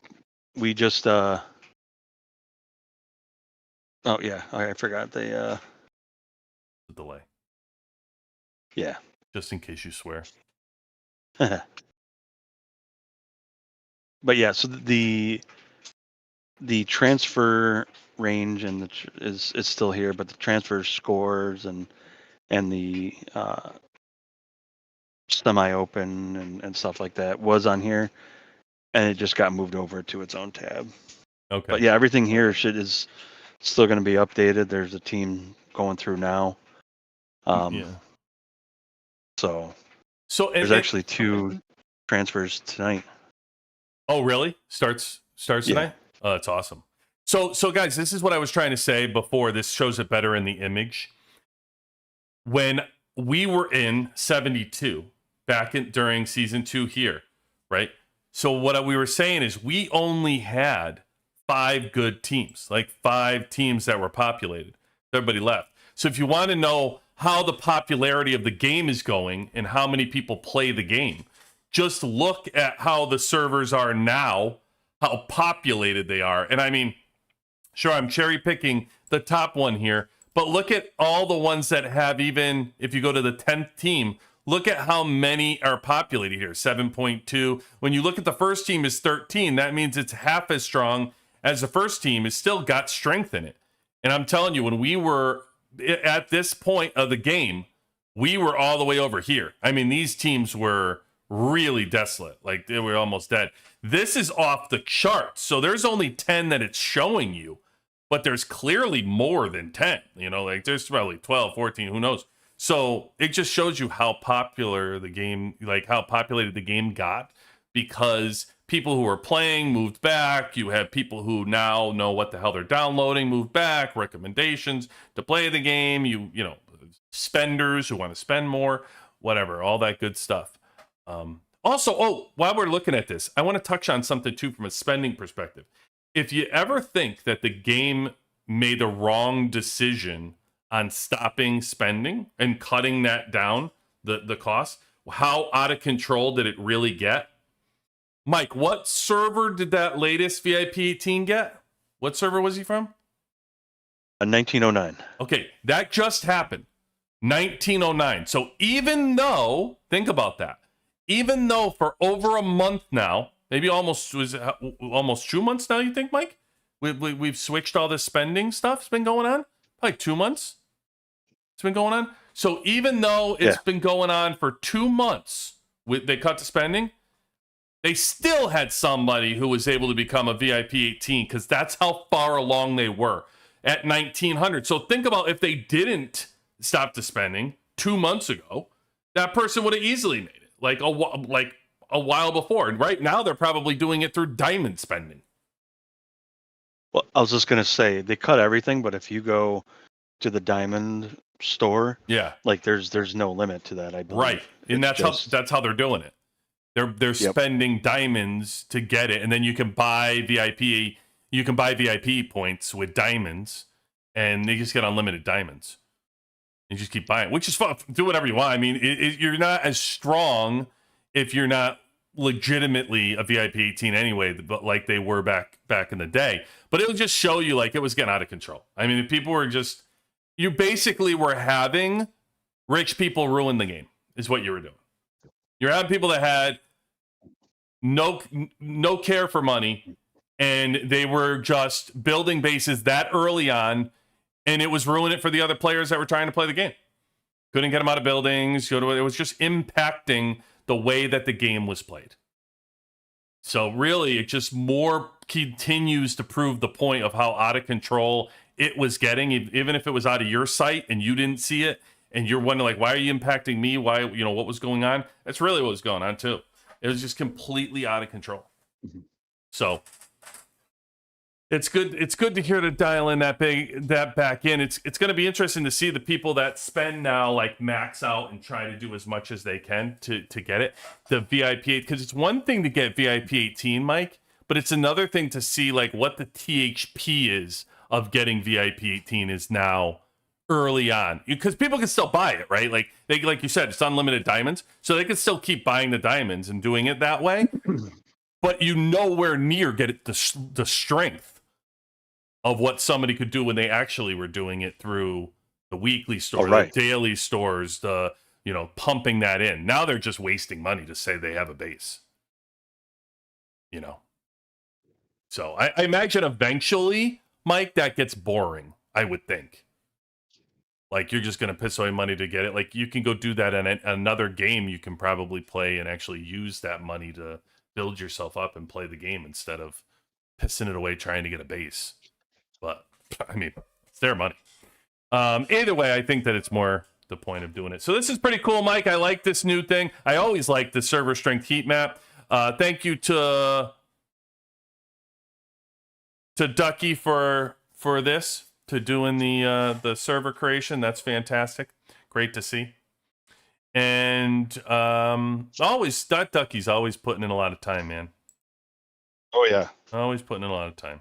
oh yeah, I forgot the delay. Yeah. Just in case you swear. But yeah, so the transfer range and is still here, but the transfer scores and the semi-open and stuff like that was on here, and it just got moved over to its own tab. Okay. But yeah, everything here is still going to be updated. There's a team going through now. Yeah. So there's actually 2 transfers tonight. Oh, really? Starts tonight? Oh, that's awesome. So guys, this is what I was trying to say before. This shows it better in the image. When we were in 72 during season 2 here, right? So what we were saying is we only had 5 good teams, like 5 teams that were populated. Everybody left. So if you want to know how the popularity of the game is going and how many people play the game, just look at how the servers are now, how populated they are. And I mean, sure, I'm cherry picking the top one here, but look at all the ones that have, even if you go to the 10th team, look at how many are populated here, 7.2. When you look at the first team is 13, that means it's half as strong as the first team. It's still got strength in it. And I'm telling you, when we were at this point of the game, we were all the way over here. I mean, these teams were really desolate. Like, they were almost dead. This is off the charts. So there's only 10 that it's showing you, but there's clearly more than 10. Like there's probably 12, 14, who knows? So it just shows you how popular the game, like how populated the game got, because people who are playing moved back. You have people who now know what the hell they're downloading, moved back, recommendations to play the game. You know, spenders who want to spend more, whatever, all that good stuff. Also, while we're looking at this, I want to touch on something too from a spending perspective. If you ever think that the game made the wrong decision on stopping spending and cutting that down, the cost. How out of control did it really get? Mike, what server did that latest VIP 18 get? What server was he from? 1909. Okay, that just happened. 1909. So even though, think about that, even though for over a month now, maybe almost 2 months now, you think, Mike? We've switched all this spending stuff. It's been going on like 2 months. It's been going on. So even though it's been going on for 2 months, they cut the spending, they still had somebody who was able to become a VIP 18 because that's how far along they were at 1900. So think about if they didn't stop the spending 2 months ago, that person would have easily made it like a while before. And right now they're probably doing it through diamond spending. Well, I was just gonna say they cut everything, but if you go to the diamond store, like there's no limit to that. I believe. Right, and that's how they're doing it. They're spending diamonds to get it, and then you can buy VIP. You can buy VIP points with diamonds, and they just get unlimited diamonds. You just keep buying, which is fun. Do whatever you want. I mean, you're not as strong if you're not legitimately a VIP 18 anyway, but like they were back in the day. But it'll just show you like it was getting out of control. I mean, if people were just, you basically were having rich people ruin the game, is what you were doing. You're having people that had no care for money, and they were just building bases that early on, and it was ruining it for the other players that were trying to play the game. Couldn't get them out of buildings. It was just impacting the way that the game was played. So really, it just more continues to prove the point of how out of control it was getting, even if it was out of your sight and you didn't see it, and you're wondering, like, why are you impacting me? Why, what was going on? That's really what was going on, too. It was just completely out of control. So it's good. It's good to hear to dial in that back in. It's going to be interesting to see the people that spend now, like, max out and try to do as much as they can to get it. The VIP, because it's one thing to get VIP 18, Mike, but it's another thing to see, like, what the THP is of getting VIP 18 is now early on, because people can still buy it, right? Like you said, it's unlimited diamonds, so they can still keep buying the diamonds and doing it that way. But you nowhere near get it the strength of what somebody could do when they actually were doing it through the weekly store, the daily stores, the pumping that in. Now they're just wasting money to say they have a base. So I imagine eventually, Mike, that gets boring. I would think. Like, you're just going to piss away money to get it. Like, you can go do that in another game you can probably play and actually use that money to build yourself up and play the game instead of pissing it away trying to get a base. But, I mean, it's their money. Either way, I think that it's more the point of doing it. So this is pretty cool, Mike. I like this new thing. I always like the server strength heat map. Thank you to Ducky for this. To doing the server creation. That's fantastic. Great to see. And that Ducky's always putting in a lot of time, man. Oh yeah. Always putting in a lot of time.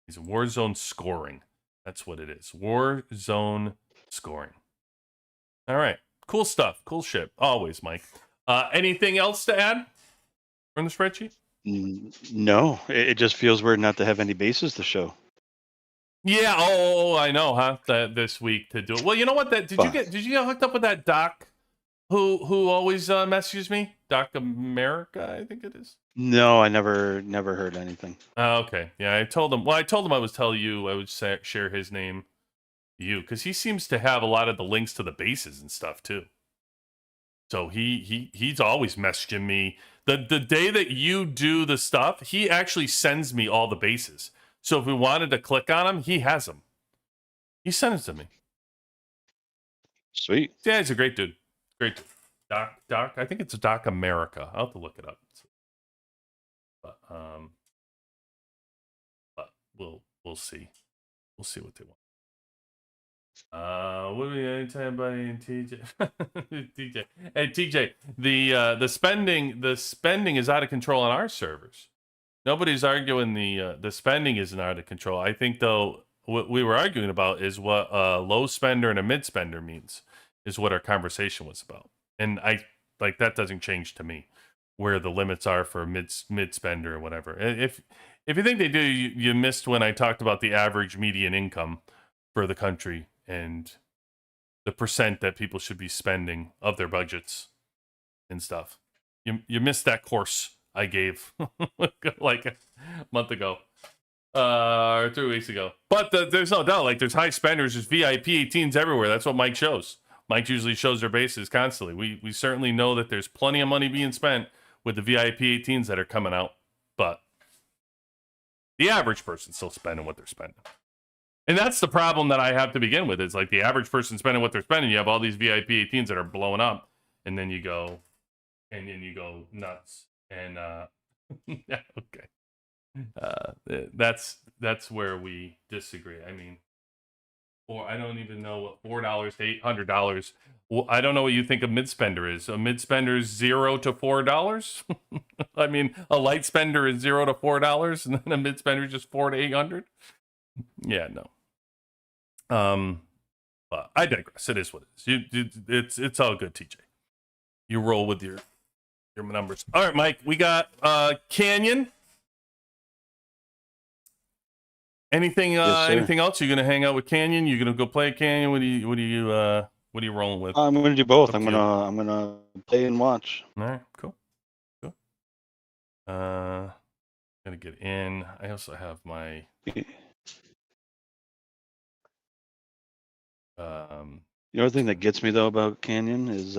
He's Warzone scoring. That's what it is. Warzone scoring. All right. Cool stuff. Cool shit. Always, Mike. Anything else to add from the spreadsheet? No. It just feels weird not to have any bases to show. Yeah. Oh, I know, huh? This week to do it. Well, you know what? Did you get hooked up with that Doc, who always messages me? Doc America, I think it is. No, I never heard anything. Okay. Yeah, I told him. Well, I told him I would tell you. I would share his name, you, because he seems to have a lot of the links to the bases and stuff too. So he's always messaging me. The day that you do the stuff, he actually sends me all the bases. So if we wanted to click on him, he has them. He sent it to me. Sweet. Yeah, he's a great dude. Great dude. Doc. I think it's Doc America. I'll have to look it up. But we'll see. We'll see what they want. What do we anytime buddy and TJ? TJ. Hey TJ, the spending is out of control on our servers. Nobody's arguing the spending isn't out of control. I think though what we were arguing about is what a low spender and a mid spender means, is what our conversation was about. And I like that doesn't change to me where the limits are for a mid spender or whatever. If you think they do, you missed when I talked about the average median income for the country and the percent that people should be spending of their budgets and stuff. You missed that course I gave like a month ago or 3 weeks ago. But there's no doubt, like there's high spenders, there's VIP 18s everywhere. That's what Mike shows. Mike usually shows their bases constantly. We certainly know that there's plenty of money being spent with the VIP 18s that are coming out, but the average person's still spending what they're spending. And that's the problem that I have to begin with. Is like the average person spending what they're spending. You have all these VIP 18s that are blowing up, and then you go nuts. And yeah, okay. That's where we disagree. I mean, I don't even know what $4 to $800. Well, I don't know what you think a mid spender is. A mid spender is $0 to $4. I mean, a light spender is $0 to $4, and then a mid spender is just $400 to $800. Yeah, no. But I digress. It is what it is. It's all good, TJ. You roll with your numbers. All right, Mike. We got Canyon. Anything anything else? You're gonna hang out with Canyon? You're gonna go play Canyon? What are you rolling with? I'm gonna do both. I'm gonna play and watch. All right, cool. Gonna get in. I also have my The other thing that gets me though about Canyon is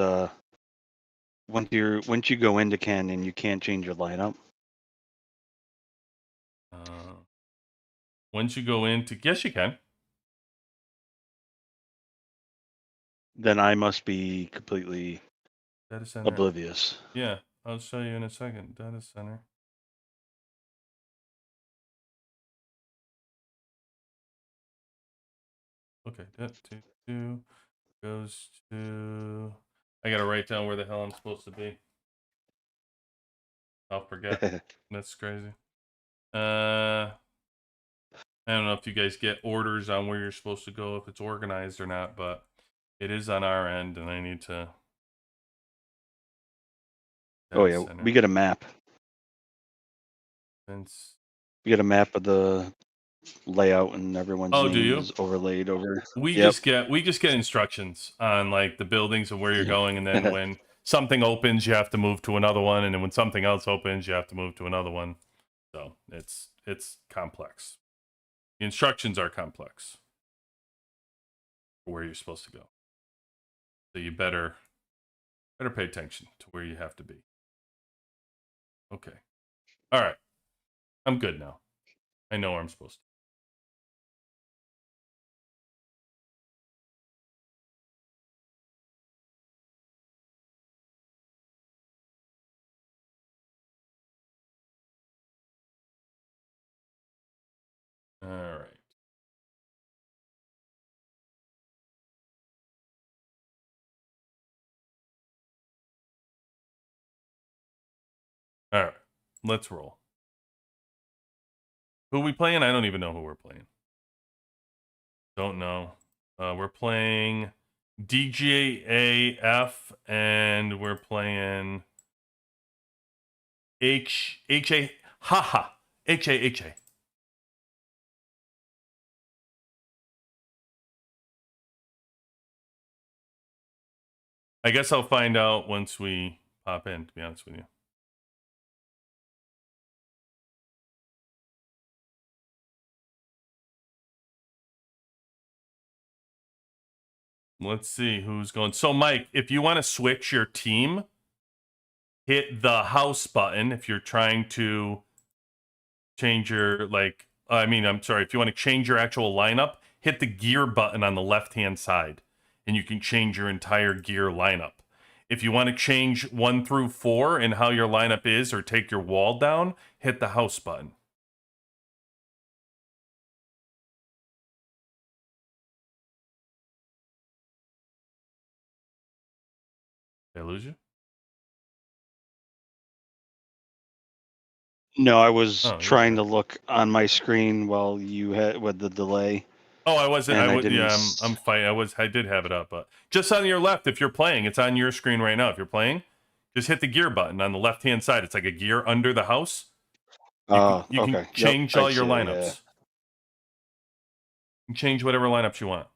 once you go into Canyon, you can't change your lineup. Once you go into, yes, you can. Then I must be completely Data center. Oblivious. Yeah, I'll show you in a second. Data center. Okay, that two goes to. I gotta write down where the hell I'm supposed to be. I'll forget. That's crazy. I don't know if you guys get orders on where you're supposed to go, if it's organized or not, but it is on our end, and I need to. Oh yeah, we get a map. We get a map of the layout, and everyone's name is overlaid over. We just get instructions on like the buildings and where you're going, and then when something opens, you have to move to another one, and then when something else opens, you have to move to another one. So it's complex. The instructions are complex for where you're supposed to go. So you better pay attention to where you have to be. Okay. All right. I'm good now. I know where I'm supposed to. All right. All right. Let's roll. Who are we playing? I don't even know who we're playing. Don't know. We're playing DGAF, and we're playing HA. Haha. HA. I guess I'll find out once we pop in, to be honest with you. Let's see who's going. So, Mike, if you want to switch your team, hit the house button. If you're trying to change your, if you want to change your actual lineup, hit the gear button on the left-hand side, and you can change your entire gear lineup. If you want to change 1 through 4 and how your lineup is, or take your wall down, hit the house button. Did I lose you? No, I was trying to look on my screen while you had with the delay. Oh, I wasn't. And I I was. didn't. Yeah, I'm fine. I did have it up, but just on your left. If you're playing, it's on your screen right now. If you're playing, just hit the gear button on the left hand side. It's like a gear under the house. You can Okay. Yep. change I all your see it. Yeah. lineups. You can change whatever lineups you want.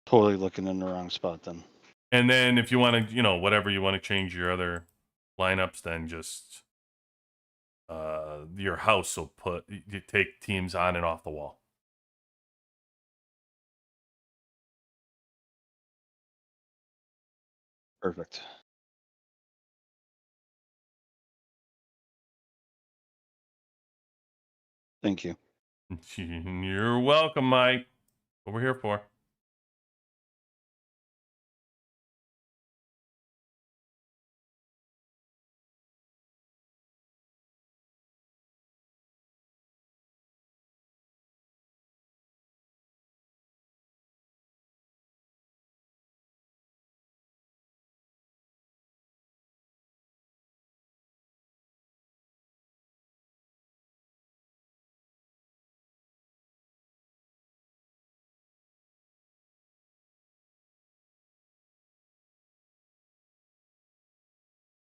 Totally looking in the wrong spot then. And then if you want to, whatever you want to change your other lineups, then just your house will you take teams on and off the wall. Perfect. Thank you. You're welcome, Mike. What we're here for.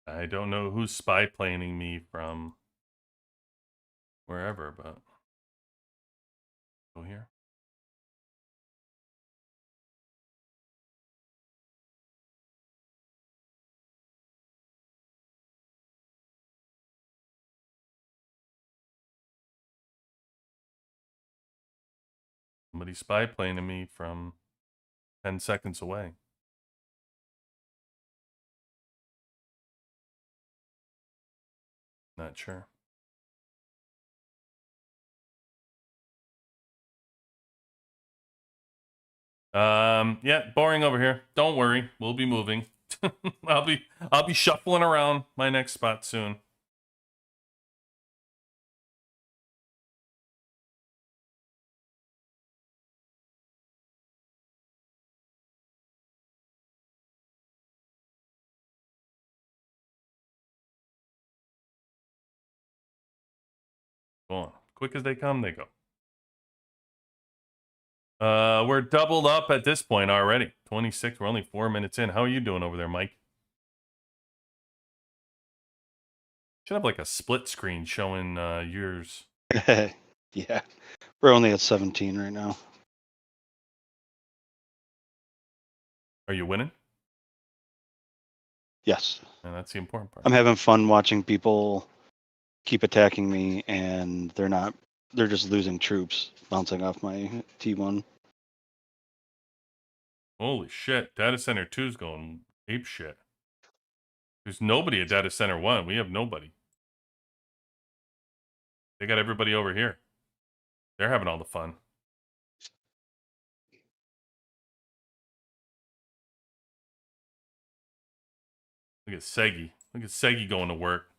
I don't know who's spy planing me from wherever, but go here. Somebody spy planing me from 10 seconds away. Not sure. Yeah, boring over here. Don't worry, we'll be moving. I'll be shuffling around my next spot soon. Go on. Quick as they come, they go. We're doubled up at this point already. 26. We're only 4 minutes in. How are you doing over there, Mike? Should have like a split screen showing yours. Yeah. We're only at 17 right now. Are you winning? Yes. And that's the important part. I'm having fun watching people keep attacking me, and they're just losing troops bouncing off my T1. Holy shit. Data Center 2's going ape shit. There's nobody at Data Center 1. We have nobody. They got everybody over here. They're having all the fun. Look at Segi. Look at Segi going to work.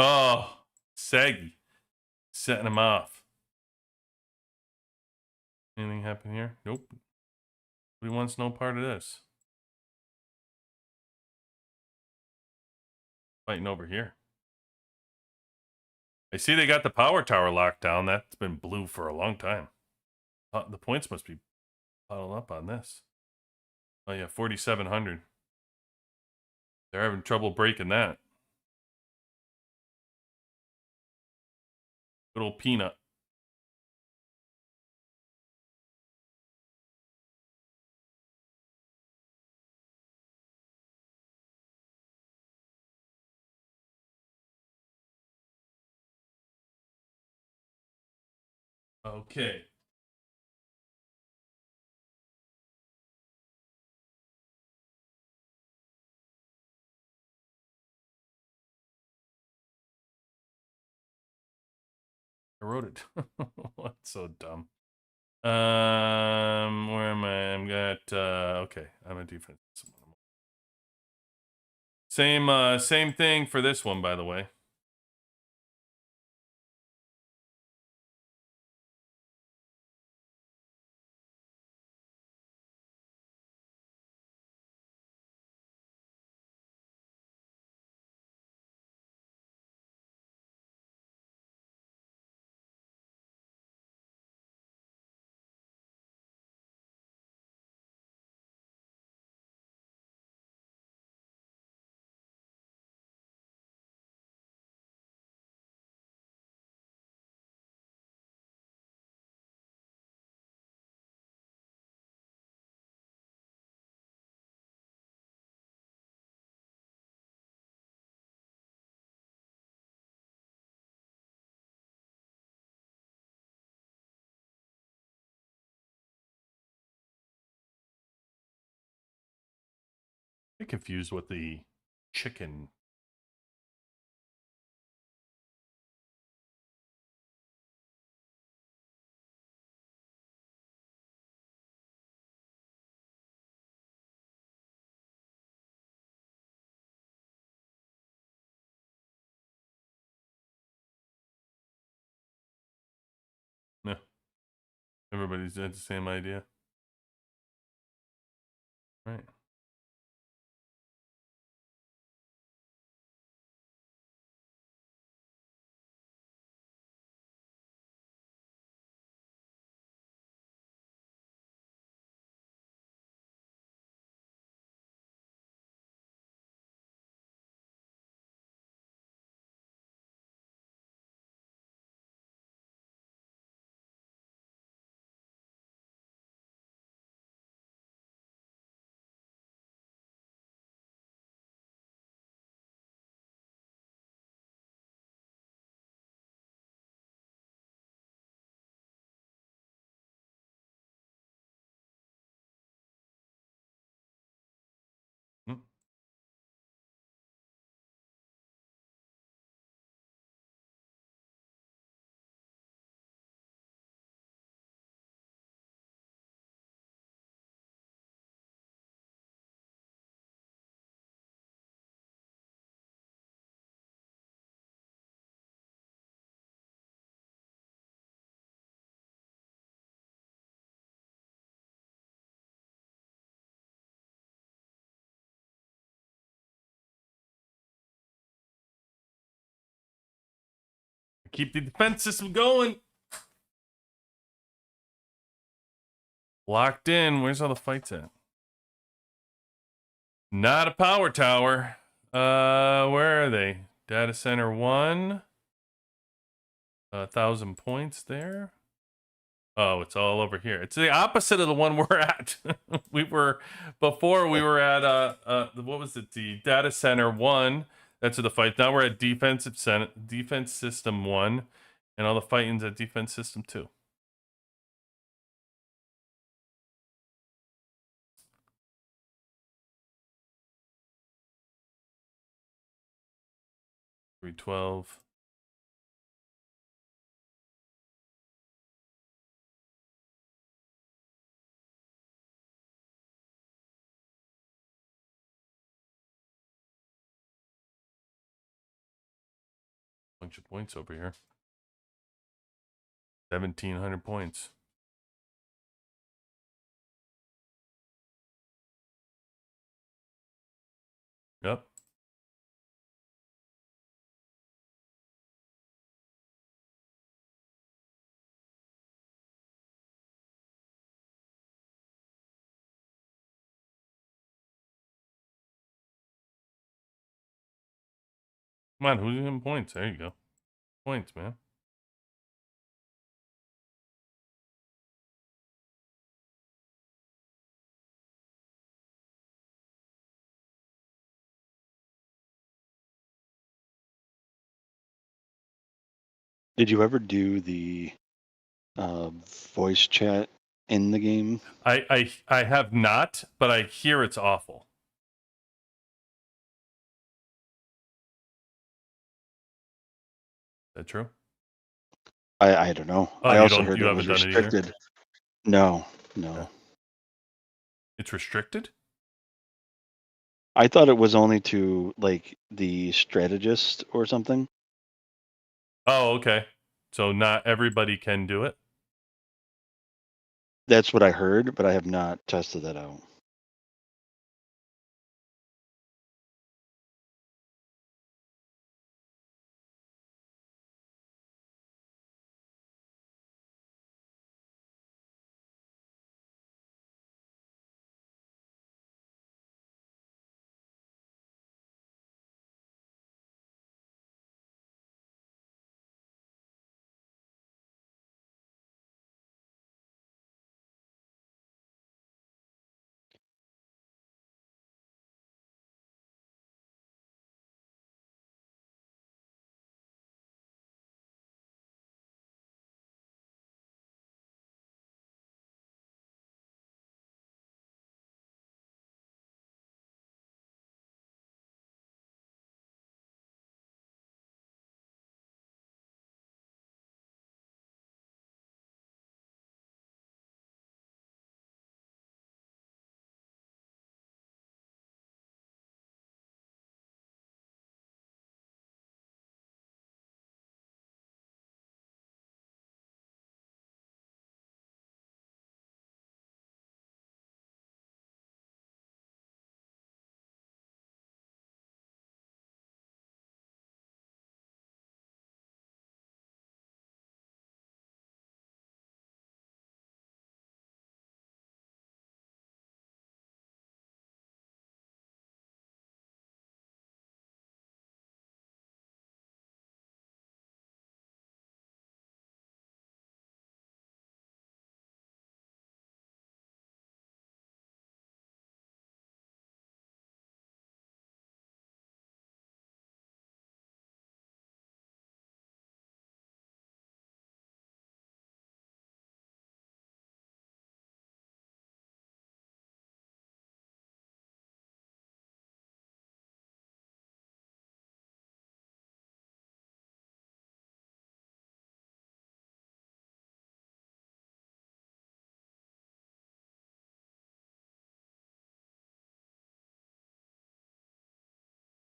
Oh, Segi. Setting him off. Anything happen here? Nope. Nobody wants no part of this. Fighting over here. I see they got the power tower locked down. That's been blue for a long time. The points must be piled up on this. Oh yeah, 4,700. They're having trouble breaking that. Good old Peanut. Okay. I wrote it. What's so dumb? Where am I? I'm got okay. I'm a defense. Same thing for this one, by the way. I'm confused with the chicken. No. Everybody's had the same idea. Right. Hmm. Keep the defense system going. Locked in. Where's all the fights at? Not a power tower. Where are they? Data center 1. 1,000 points there. Oh, it's all over here. It's the opposite of the one we're at. we were at what was it? The data center 1. That's the fight. Now we're at defense system 1, and all the fighting's at defense system 2. $312. Bunch of points over here. 1,700 points. Yep. Come on, who's in points? There you go. Points, man. Did you ever do the voice chat in the game? I have not, but I hear it's awful. Is that true? I don't know. Oh, I you also don't. heard You it was haven't done it either. restricted. No. Yeah. It's restricted. I thought it was only to like the strategist or something. Oh, okay. So not everybody can do it. That's what I heard, but I have not tested that out.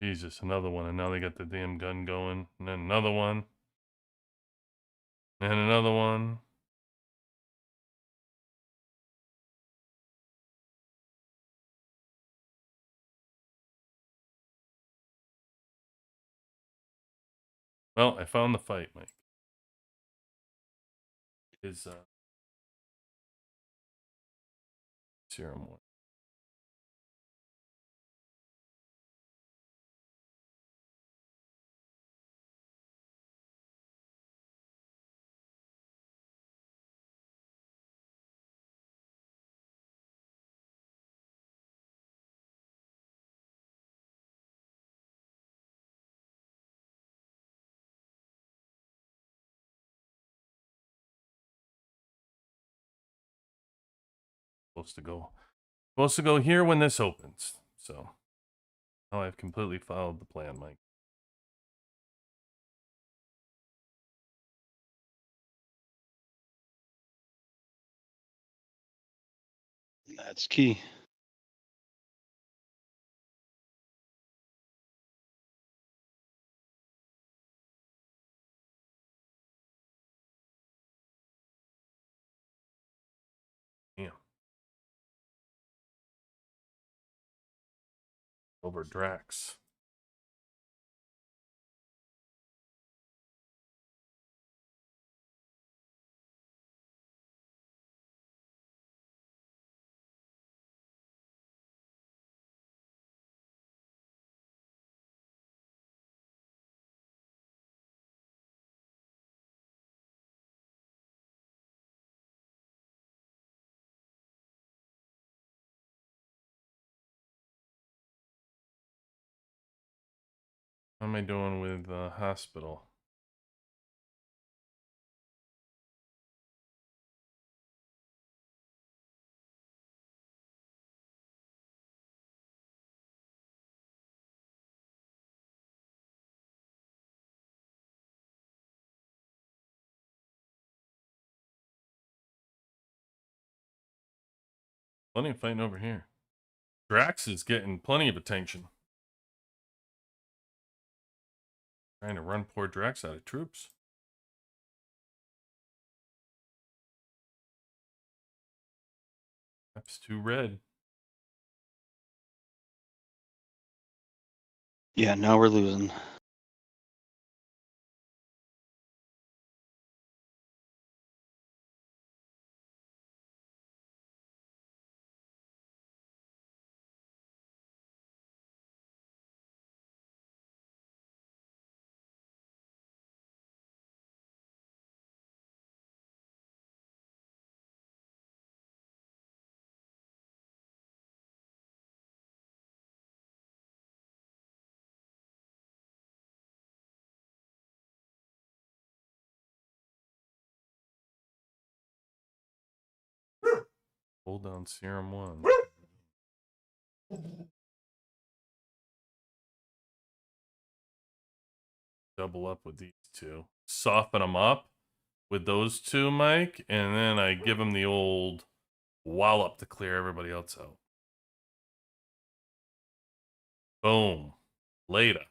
Jesus, another one. And now they got the damn gun going. And then another one. And another one. Well, I found the fight, Mike. Is serum one. Supposed to go here when this opens. So now I've completely followed the plan, Mike. That's key. Damn. Over Drax. How am I doing with hospital? Plenty of fighting over here. Drax is getting plenty of attention. Trying to run poor Drax out of troops. That's too red. Yeah, now we're losing. Hold down serum one. Double up with these two. Soften them up with those two, Mike. And then I give them the old wallop to clear everybody else out. Boom. Later.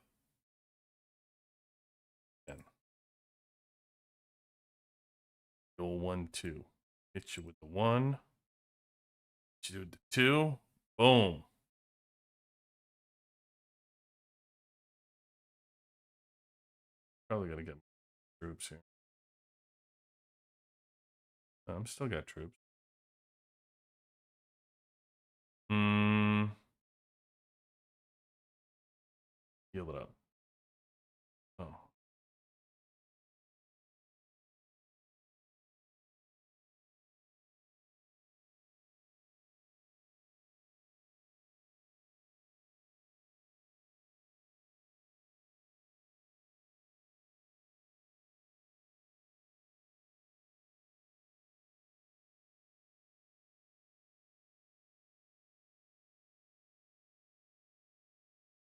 Go 1, 2. Hit you with the 1. Hit you with the 2. Boom. Probably gotta get troops here. I'm still got troops. Heal it up. Oh.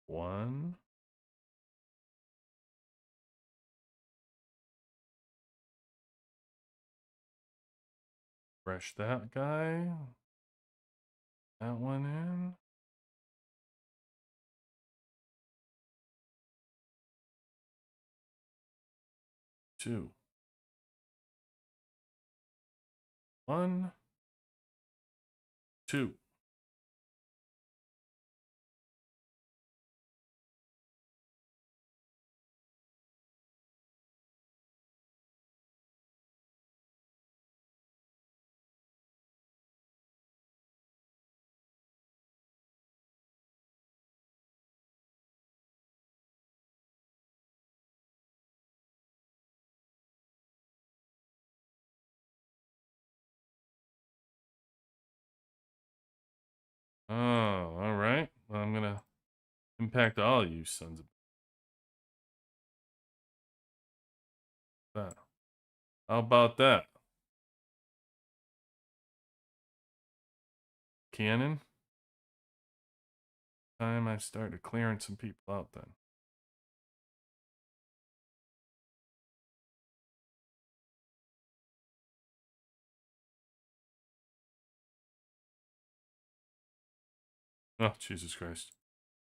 One. Fresh that guy. That one in. 2. 1, 2. Oh, all right. Well, I'm gonna impact all you sons of that. How about that? Cannon? Time I started clearing some people out then. Oh, Jesus Christ.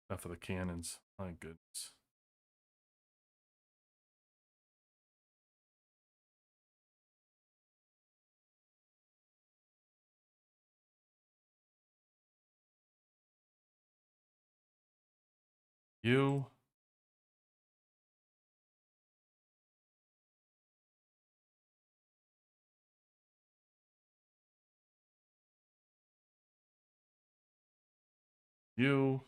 Enough of the cannons. My goodness. You. You.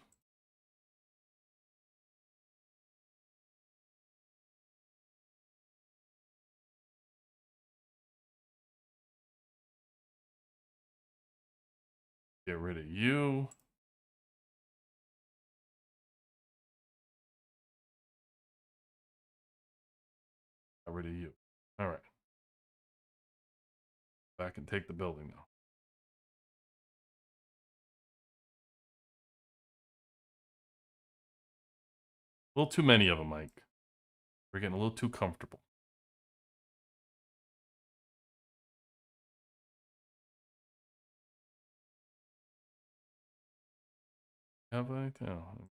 Get rid of you. Get rid of you. All right. Back and take the building now. A little too many of them, Mike. We're getting a little too comfortable. Have I? No.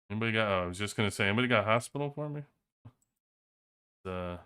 Anybody got? Oh, I was just gonna say, anybody got hospital for me? Uh.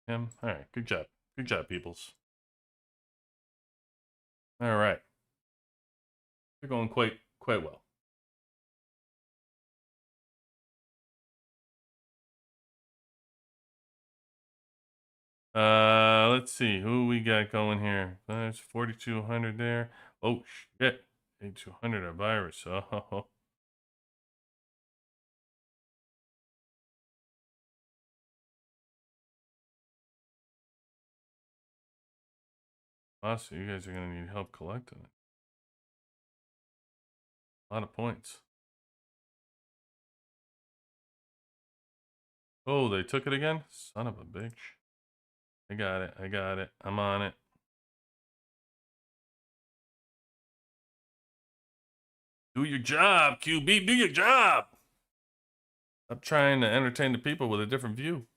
Him. All right. Good job. Good job, peoples. All right. They're going quite well. Let's see who we got going here. There's 4,200 there. Oh shit, 8,200 a virus. Oh, awesome. You guys are gonna need help collecting it. A lot of points. Oh, they took it again? Son of a bitch. I got it. I got it. I'm on it. Do your job, QB. Do your job. I'm trying to entertain the people with a different view.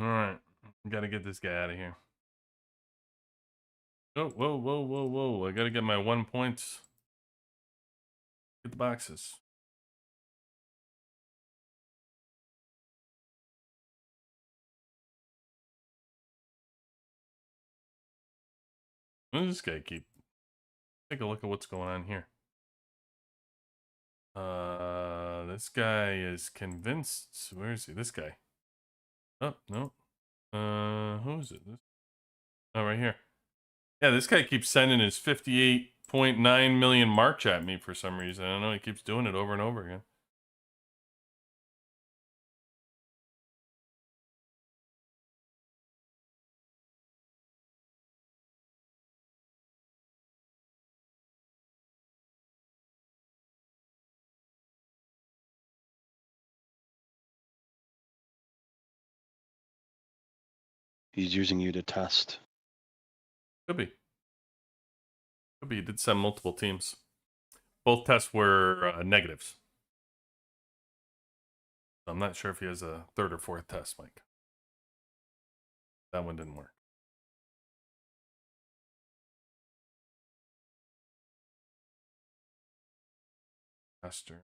All right. Gotta get this guy out of here. Oh, whoa, whoa, whoa, whoa. I gotta get my 1 points. Get the boxes. What does this guy keep? Take a look at what's going on here. This guy is convinced. Where is he? This guy. Oh, no. Who is it? Oh, right here. Yeah, this guy keeps sending his 58.9 million march at me for some reason. I don't know. He keeps doing it over and over again. He's using you to test. Could be. Could be. He did send multiple teams. Both tests were negatives. I'm not sure if he has a third or fourth test, Mike. That one didn't work. Master.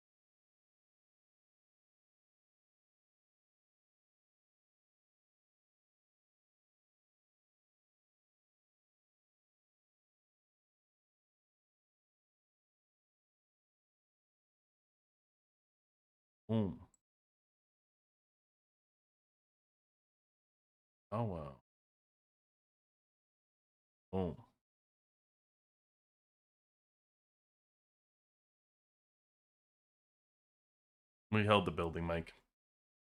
Boom. Oh, wow. Boom. We held the building, Mike.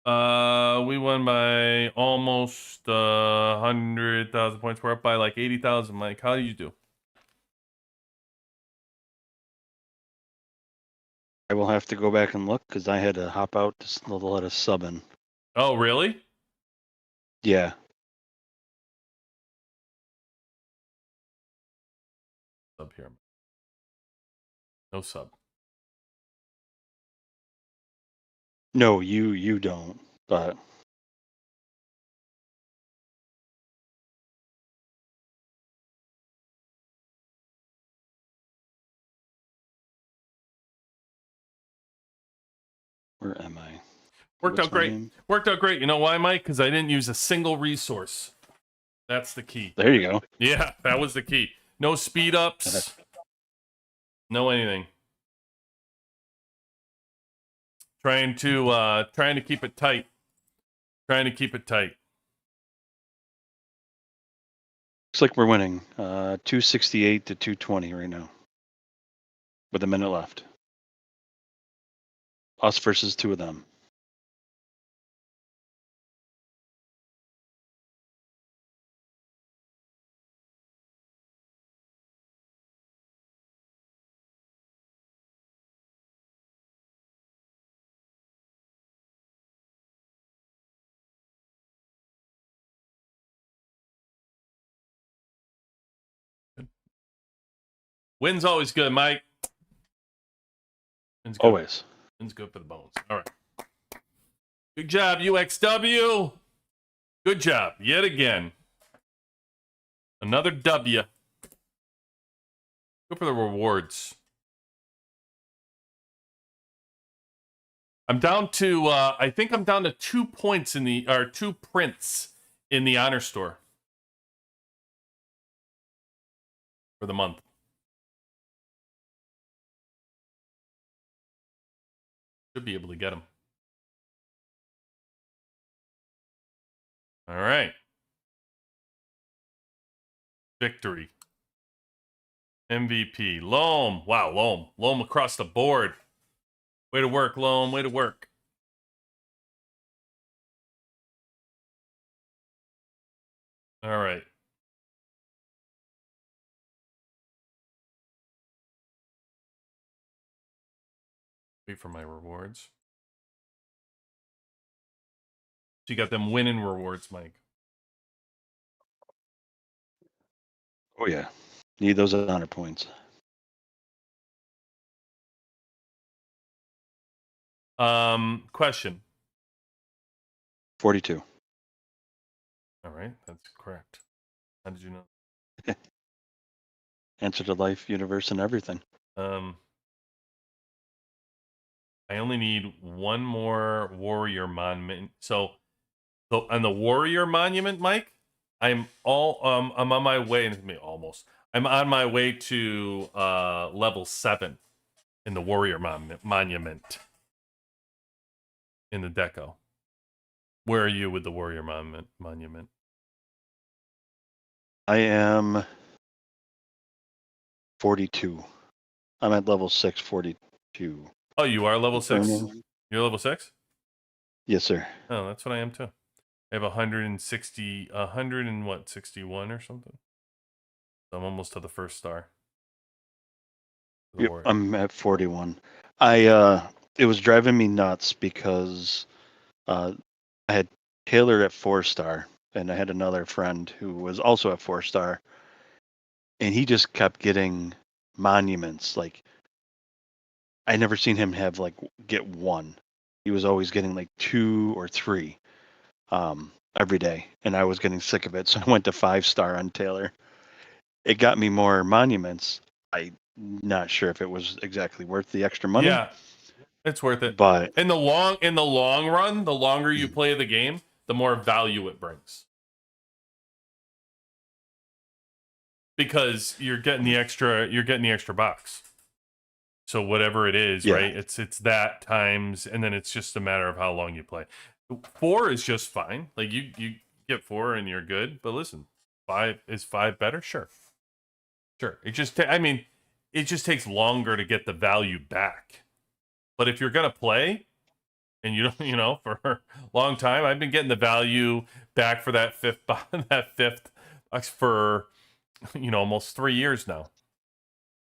We won by almost 100,000 points. We're up by like 80,000, Mike. How do you do? I will have to go back and look because I had to hop out to let us sub in. Oh, really? Yeah. Sub here. No sub. No, you don't. But where am I? Worked out great. Worked out great. You know why, Mike? Because I didn't use a single resource. That's the key. There you go. Yeah, that was the key. No speed ups. No anything. Trying to keep it tight. Trying to keep it tight. Looks like we're winning 268 to 220 right now with a minute left. Us versus two of them. Win's always good, Mike. Win's good. Always. Win's good for the bones. All right. Good job, UXW. Good job, yet again. Another W. Go for the rewards. I'm down to, I think I'm down to 2 points or 2 prints in the honor store for the month. Should be able to get them. All right. Victory. MVP. Loam. Wow, Loam. Loam across the board. Way to work, Loam. Way to work. All right. Wait for my rewards. So you got them winning rewards, Mike. Oh, yeah. Need those honor points. Question. 42. All right, that's correct. How did you know? Answer to life, universe, and everything. I only need one more warrior monument. So on the warrior monument, Mike, I'm on my way. Almost. I'm on my way to level 7 in the warrior monument in the deco. Where are you with the warrior monument? I am 42. I'm at level 6, 42. Oh, you are level 6? You're level 6? Yes, sir. Oh, that's what I am too. I have 61 or something. So I'm almost to the first star. Yep, I'm at 41. It was driving me nuts because I had tailored at 4-star, and I had another friend who was also at 4-star, and he just kept getting monuments. Like, I never seen him have get one. He was always getting like 2 or 3 every day, and I was getting sick of it, so I went to 5-star on Taylor. It got me more monuments. I'm not sure if it was exactly worth the extra money. Yeah, it's worth it. But in the long run, the longer you play the game, the more value it brings. Because you're getting the extra box. So whatever it is, yeah. right? It's that times, and then it's just a matter of how long you play. 4 is just fine. Like you get 4 and you're good. But listen, 5 is 5 better? Sure. It just it just takes longer to get the value back. But if you're gonna play, and you don't, for a long time, I've been getting the value back for that fifth box for almost 3 years now.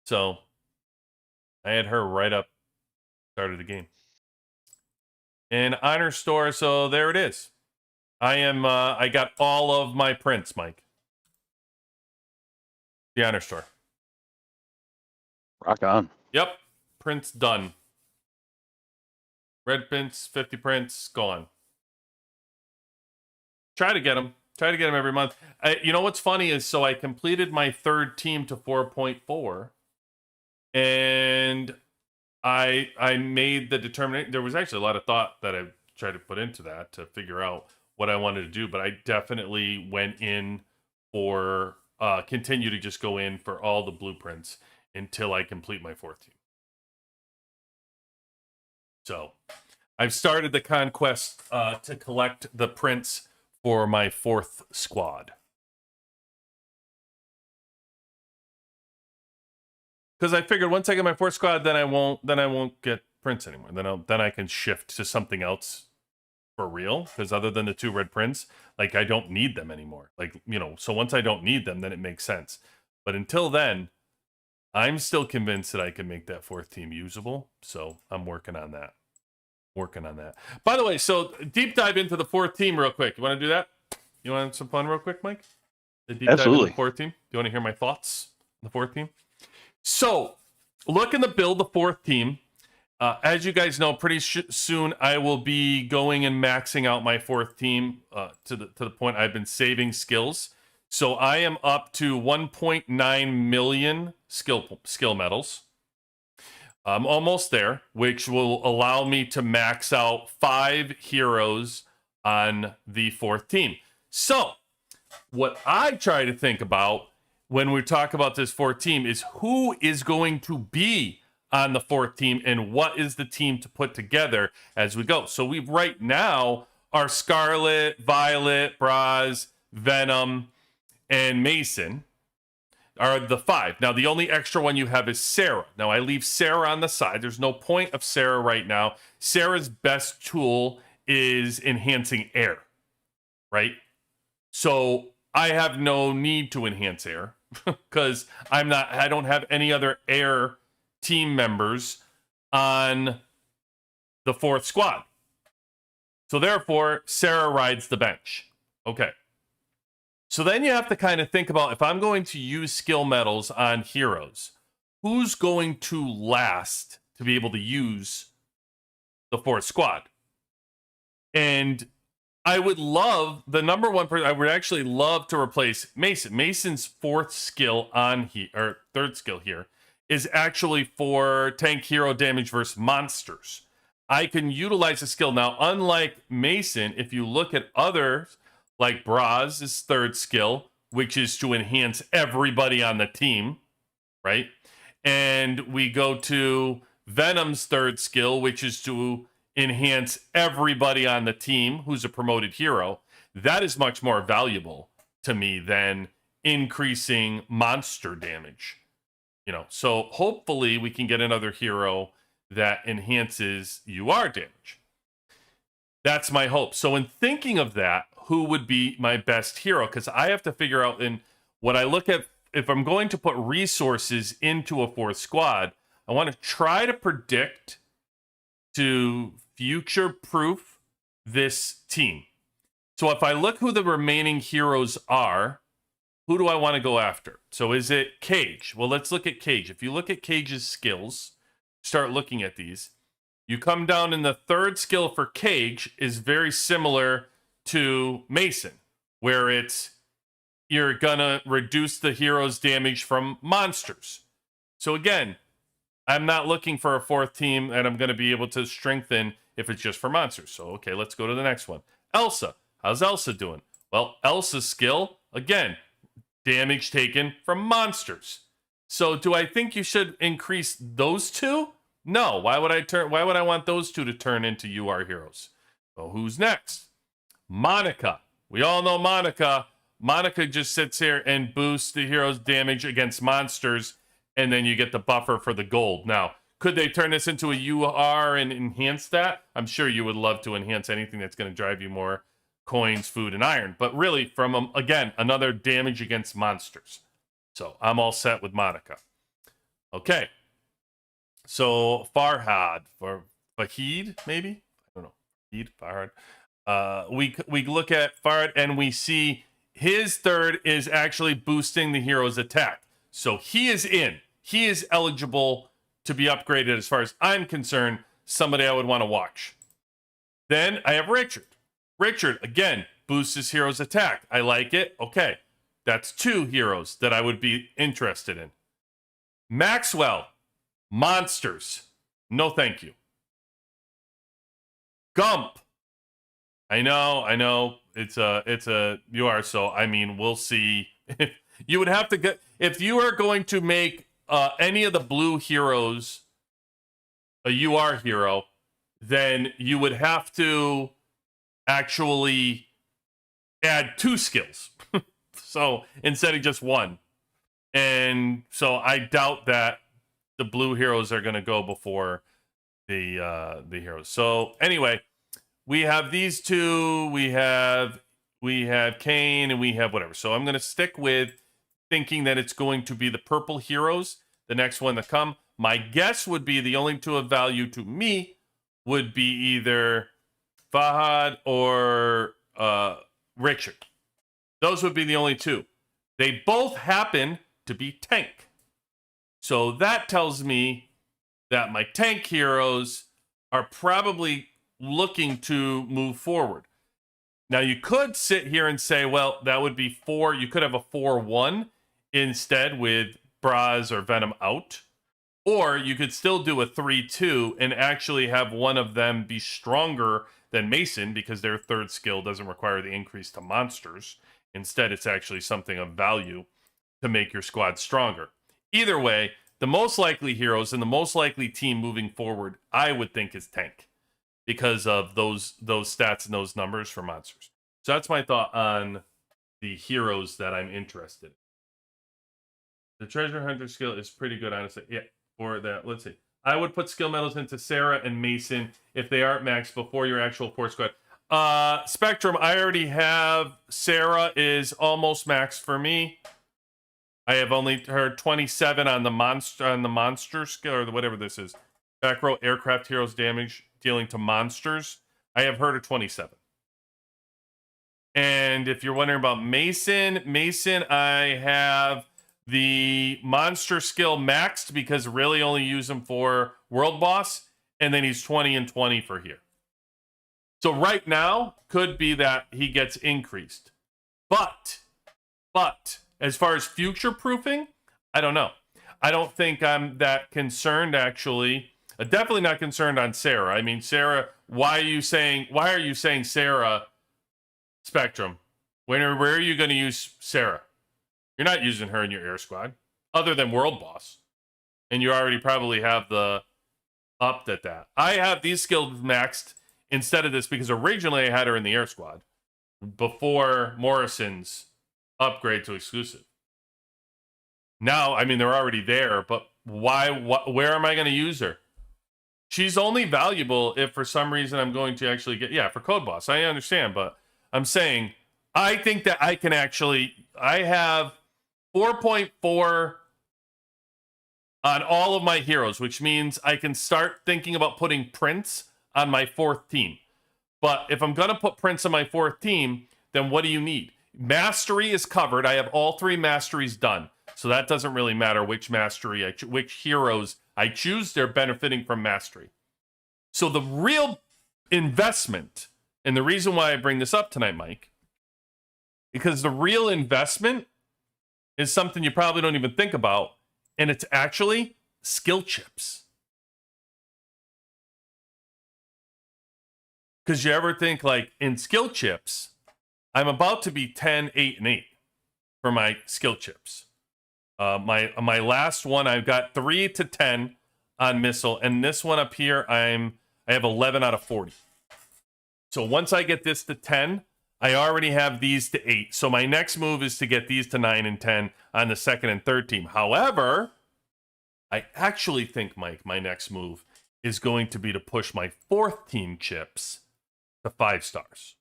So I had her right up start of the game. And honor store, so there it is. I got all of my prints, Mike. The honor store. Rock on. Yep. Prints done. Red prints, 50 prints, gone. Try to get them. Try to get them every month. You know what's funny is, so I completed my 3rd team to 4.4. And I made the determination. There was actually a lot of thought that I try to put into that to figure out what I wanted to do. But I definitely went in for continue to just go in for all the blueprints until I complete my 4th team. So I've started the conquest to collect the prints for my 4th squad. Because I figured once I get my 4th squad, then I won't get prints anymore. Then I can shift to something else for real. Because other than the 2 red prints, like I don't need them anymore. Like, you know, so once I don't need them, then it makes sense. But until then, I'm still convinced that I can make that 4th team usable. So I'm working on that. By the way, so deep dive into the 4th team real quick. You want to do that? You want some fun real quick, Mike? The deep Absolutely. dive into the 4th team. Do you want to hear my thoughts on the 4th team? So, look in the build, the 4th team. As you guys know, pretty soon I will be going and maxing out my 4th team to the point I've been saving skills. So I am up to 1.9 million skill medals. I'm almost there, which will allow me to max out 5 heroes on the 4th team. So, what I try to think about when we talk about this 4th team is who is going to be on the 4th team and what is the team to put together as we go. So we right now are Scarlet, Violet, Braz, Venom, and Mason are the 5. Now the only extra one you have is Sarah. Now I leave Sarah on the side. There's no point of Sarah right now. Sarah's best tool is enhancing air, right? So I have no need to enhance air because I don't have any other air team members on the 4th squad. So therefore, Sarah rides the bench. Okay. So then you have to kind of think about, if I'm going to use skill medals on heroes, who's going to last to be able to use the 4th squad? And I would love, the number one person, I would actually love to replace Mason. Mason's 4th skill on here, or 3rd skill here, is actually for tank hero damage versus monsters. I can utilize the skill. Now, unlike Mason, if you look at others, like Braz's 3rd skill, which is to enhance everybody on the team, right? And we go to Venom's 3rd skill, which is to enhance everybody on the team who's a promoted hero. That is much more valuable to me than increasing monster damage. You know, so hopefully we can get another hero that enhances UR damage. That's my hope. So in thinking of that, who would be my best hero? Because I have to figure out, in what I look at, if I'm going to put resources into a 4th squad, I want to try to predict to future-proof this team. So if I look who the remaining heroes are, who do I want to go after? So is it Cage? Well, let's look at Cage. If you look at Cage's skills, start looking at these, you come down in the 3rd skill for Cage is very similar to Mason, where it's you're gonna reduce the hero's damage from monsters. So again, I'm not looking for a 4th team and I'm gonna be able to strengthen if it's just for monsters. So okay, let's go to the next one. Elsa. How's Elsa doing? Well, Elsa's skill, again, damage taken from monsters. So do I think you should increase those 2? No. Why would I want those 2 to turn into UR heroes? Well, who's next? Monica. We all know Monica. Monica just sits here and boosts the hero's damage against monsters, and then you get the buffer for the gold. Now, could they turn this into a UR and enhance that? I'm sure you would love to enhance anything that's going to drive you more coins, food, and iron. But really, from, again, another damage against monsters. So I'm all set with Monica. Okay. So Farhad, for Fahid, maybe? I don't know. Fahid, Farhad. We look at Farhad and we see his 3rd is actually boosting the hero's attack. So he is in. He is eligible to be upgraded as far as I'm concerned. Somebody I would want to watch. Then I have Richard. Richard, again, boosts his hero's attack. I like it. Okay. That's 2 heroes that I would be interested in. Maxwell. Monsters. No thank you. Gump. I know. You are. So, I mean, we'll see. You would have to get, if you are going to make any of the blue heroes a UR hero, then you would have to actually add 2 skills. So instead of just 1. And so I doubt that the blue heroes are going to go before the heroes. So anyway, we have these 2. We have Kane and we have whatever. So I'm going to stick with thinking that it's going to be the purple heroes, the next one to come. My guess would be the only 2 of value to me would be either Fahad or Richard. Those would be the only 2. They both happen to be tank. So that tells me that my tank heroes are probably looking to move forward. Now, you could sit here and say, well, that would be 4. You could have a 4-1 instead with Braz or Venom out. Or you could still do a 3-2 and actually have one of them be stronger than Mason because their 3rd skill doesn't require the increase to monsters. Instead, it's actually something of value to make your squad stronger. Either way, the most likely heroes and the most likely team moving forward, I would think, is tank because of those stats and those numbers for monsters. So that's my thought on the heroes that I'm interested in. The treasure hunter skill is pretty good, honestly. Yeah, for that, let's see. I would put skill medals into Sarah and Mason if they aren't maxed before your actual 4 squad. Spectrum, I already have. Sarah is almost maxed for me. I have only heard 27 on the monster skill, or whatever this is. Back row aircraft heroes damage dealing to monsters. I have heard of 27. And if you're wondering about Mason, I have the monster skill maxed because really only use him for world boss, and then he's 20 and 20 for here. So right now could be that he gets increased. But as far as future proofing, I don't know. I don't think I'm that concerned actually. Definitely not concerned on Sarah. I mean, Sarah, why are you saying Sarah, Spectrum? Where are you going to use Sarah? You're not using her in your air squad, other than World Boss. And you already probably have the upped at that. I have these skills maxed instead of this because originally I had her in the air squad before Morrison's upgrade to exclusive. Now, I mean, they're already there, but why? Where am I going to use her? She's only valuable if for some reason I'm going to actually get, for Code Boss. I understand, but I'm saying I think that I can actually, I have 4.4 on all of my heroes, which means I can start thinking about putting Prince on my 4th team. But if I'm going to put Prince on my 4th team, then what do you need? Mastery is covered. I have all 3 masteries done. So that doesn't really matter which mastery, which heroes I choose. They're benefiting from mastery. So the real investment, and the reason why I bring this up tonight, Mike, because the real investment is something you probably don't even think about, and it's actually skill chips. Because you ever think, like, in skill chips, I'm about to be 10, 8, and 8 for my skill chips. My last one, I've got 3 to 10 on missile, and this one up here, I have 11 out of 40. So once I get this to 10, I already have these to 8. So my next move is to get these to 9 and 10 on the 2nd and 3rd team. However, I actually think, Mike, my next move is going to be to push my 4th team chips to 5 stars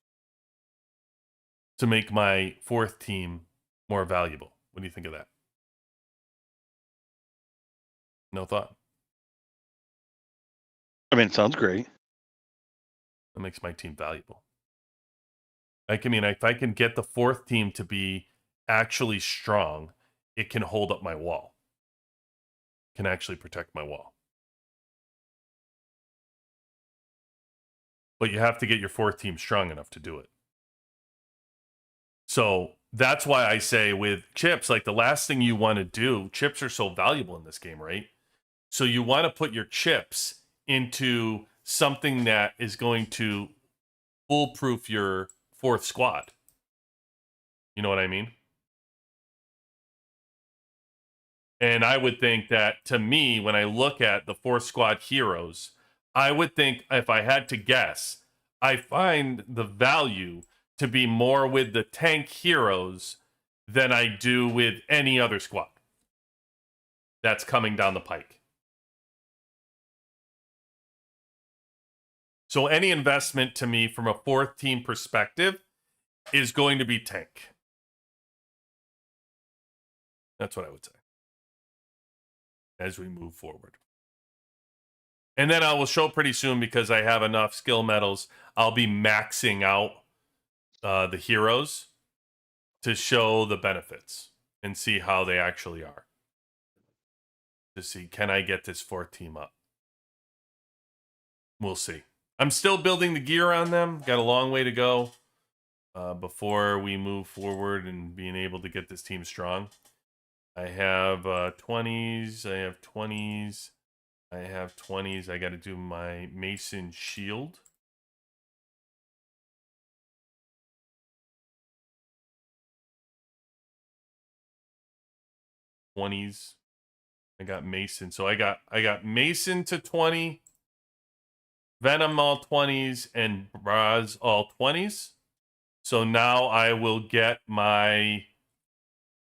to make my 4th team more valuable. What do you think of that? No thought? I mean, it sounds great. That makes my team valuable. I mean, if I can get the 4th team to be actually strong, it can hold up my wall. It can actually protect my wall. But you have to get your 4th team strong enough to do it. So that's why I say with chips, like the last thing you want to do, chips are so valuable in this game, right? So you want to put your chips into something that is going to foolproof your fourth squad. You know what I mean? And I would think that, to me, when I look at the fourth squad heroes, I would think, if I had to guess, I find the value to be more with the tank heroes than I do with any other squad that's coming down the pike. So any investment to me from a fourth team perspective is going to be tank. That's what I would say as we move forward. And then I will show pretty soon, because I have enough skill medals, I'll be maxing out the heroes to show the benefits and see how they actually are. To see, can I get this fourth team up? We'll see. I'm still building the gear on them. Got a long way to go before we move forward and being able to get this team strong. I have 20s. I have 20s. I have 20s. I got to do my Mason shield. '20s. I got Mason. So I got Mason to 20, Venom all 20s, and Braz all 20s. So now I will get my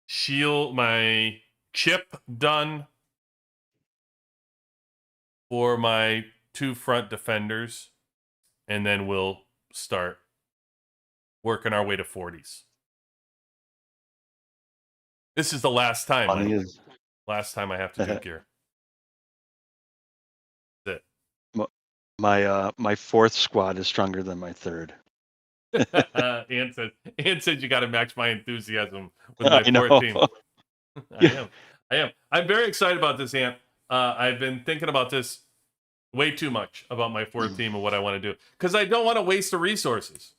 shield, my chip done for my 2 front defenders, and then we'll start working our way to 40s. This is the last time. Last time I have to do gear. That's My my fourth squad is stronger than my third. it. Ann said you got to match my enthusiasm with my fourth team. I am. I'm very excited about this, Ant. I've been thinking about this way too much, about my fourth team and what I want to do, because I don't want to waste the resources.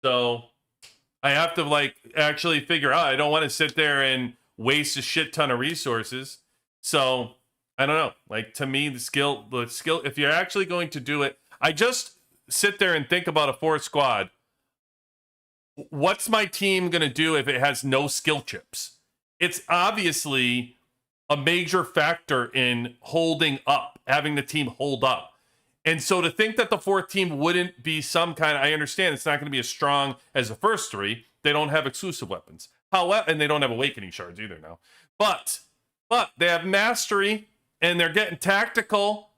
So I have to actually figure out. I don't want to sit there and waste a shit ton of resources. So I don't know. To me, the skill, if you're actually going to do it, I just sit there and think about a fourth squad. What's my team going to do if it has no skill chips? It's obviously a major factor in holding up, having the team hold up. And so to think that the fourth team wouldn't be some kind, I understand it's not going to be as strong as the first 3. They don't have exclusive weapons. However, and they don't have awakening shards either now. But they have mastery, and they're getting tactical.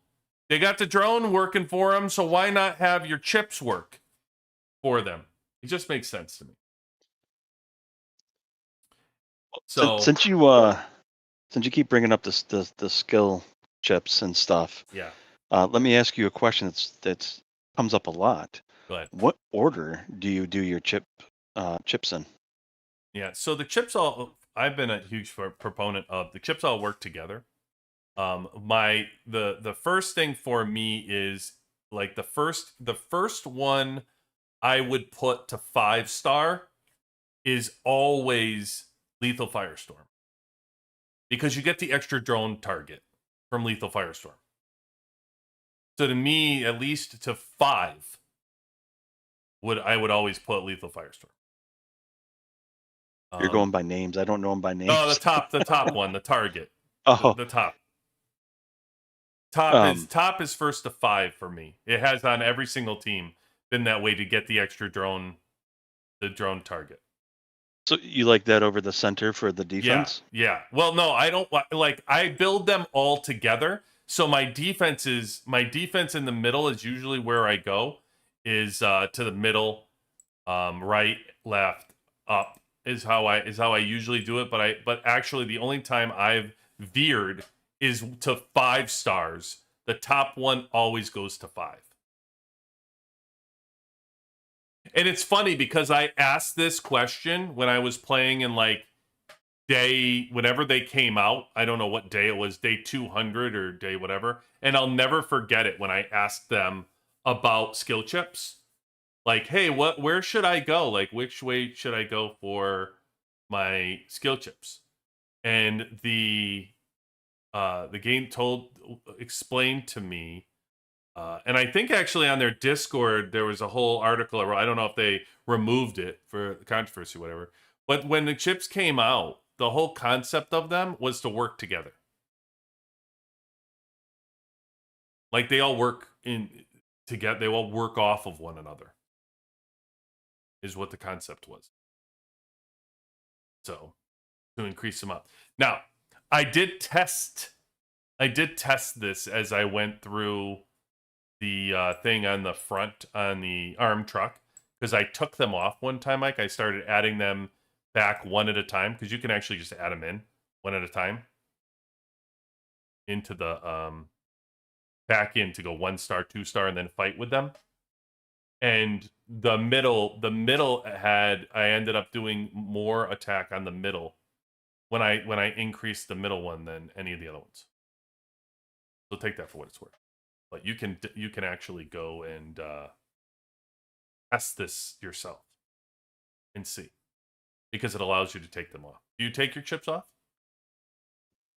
They got the drone working for them, so why not have your chips work for them? It just makes sense to me. So since you keep bringing up the skill chips and stuff, yeah, let me ask you a question that's comes up a lot. Go ahead. What order do you do your chips in? Yeah, so the chips I've been a huge proponent of the chips all work together. The first thing for me is the first one I would put to 5-star is always Lethal Firestorm, because you get the extra drone target from Lethal Firestorm. So to me, at least to 5, I would always put Lethal Firestorm. You're going by names. I don't know them by names. Oh, the top one, the target. Oh, the top. Top is first to 5 for me. It has on every single team been that way to get the extra drone, the drone target. So you like that over the center for the defense? Yeah. Well, no, I don't I build them all together. So my defense in the middle is usually where I go, is to the middle, right, left, up is how I usually do it. But actually the only time I've veered is to 5 stars. The top one always goes to 5. And it's funny because I asked this question when I was playing in whenever they came out. I don't know what day it was, day 200 or day whatever. And I'll never forget it when I asked them about skill chips. Hey, where should I go? Which way should I go for my skill chips? And the game explained to me And I think actually on their Discord there was a whole article. I don't know if they removed it for controversy, or whatever. But when the chips came out, the whole concept of them was to work together. Like they all work in together. They all work off of one another. Is what the concept was. So to increase them up. Now, I did test this as I went through the thing on the front on the arm truck, because I took them off one time, Mike. I started adding them back one at a time, because you can actually just add them in one at a time into the back in to go 1-star, 2-star, and then fight with them. And the middle had, I ended up doing more attack on the middle when I increased the middle one than any of the other ones. So take that for what it's worth. But you can actually go and test this yourself and see, because it allows you to take them off. Do you take your chips off?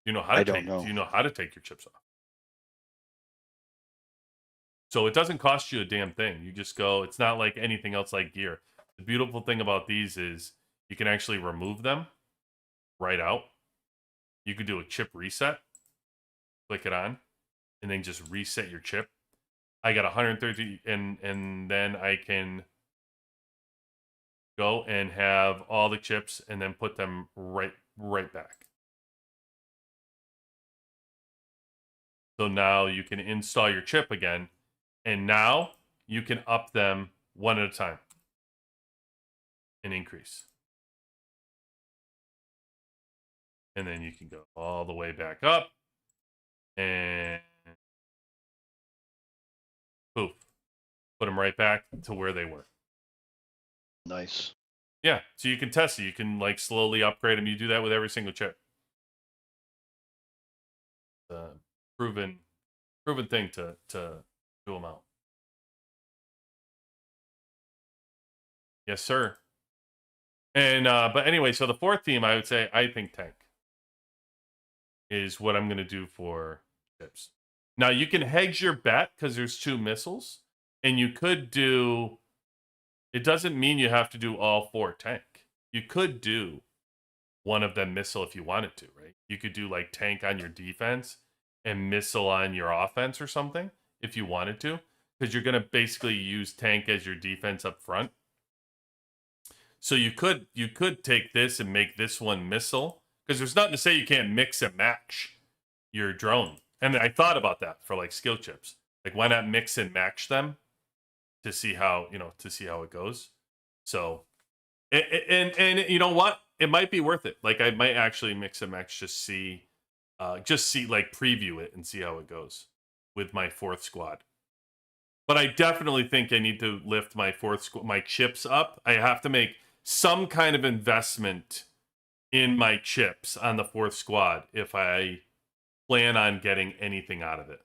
Do you know how to don't know. Do you know how to take your chips off? So it doesn't cost you a damn thing. You just go. It's not like anything else like gear. The beautiful thing about these is you can actually remove them right out. You could do a chip reset. Click it on, and then just reset your chip. I got 130, and then I can go and have all the chips and then put them right back. So now you can install your chip again, and now you can up them one at a time and increase. And then you can go all the way back up and poof, put them right back to where they were. Nice. Yeah, so you can test it. You can like slowly upgrade them. You do that with every single chip. Proven thing to do them out. Yes, sir. And but anyway, so the fourth team, I would say, I think tank is what I'm gonna do for chips. Now you can hedge your bet because there's 2 missiles, and you could do. It doesn't mean you have to do all 4 tank. You could do one of them missile if you wanted to, right? You could do like tank on your defense and missile on your offense or something if you wanted to, because you're gonna basically use tank as your defense up front. So you could take this and make this one missile, because there's nothing to say you can't mix and match your drone. And I thought about that for like skill chips. Like, why not mix and match them to see how it goes? So, and you know what? It might be worth it. Like, I might actually mix and match, just see like preview it and see how it goes with my 4th squad. But I definitely think I need to lift my 4th squad, my chips up. I have to make some kind of investment in my chips on the 4th squad if I plan on getting anything out of it.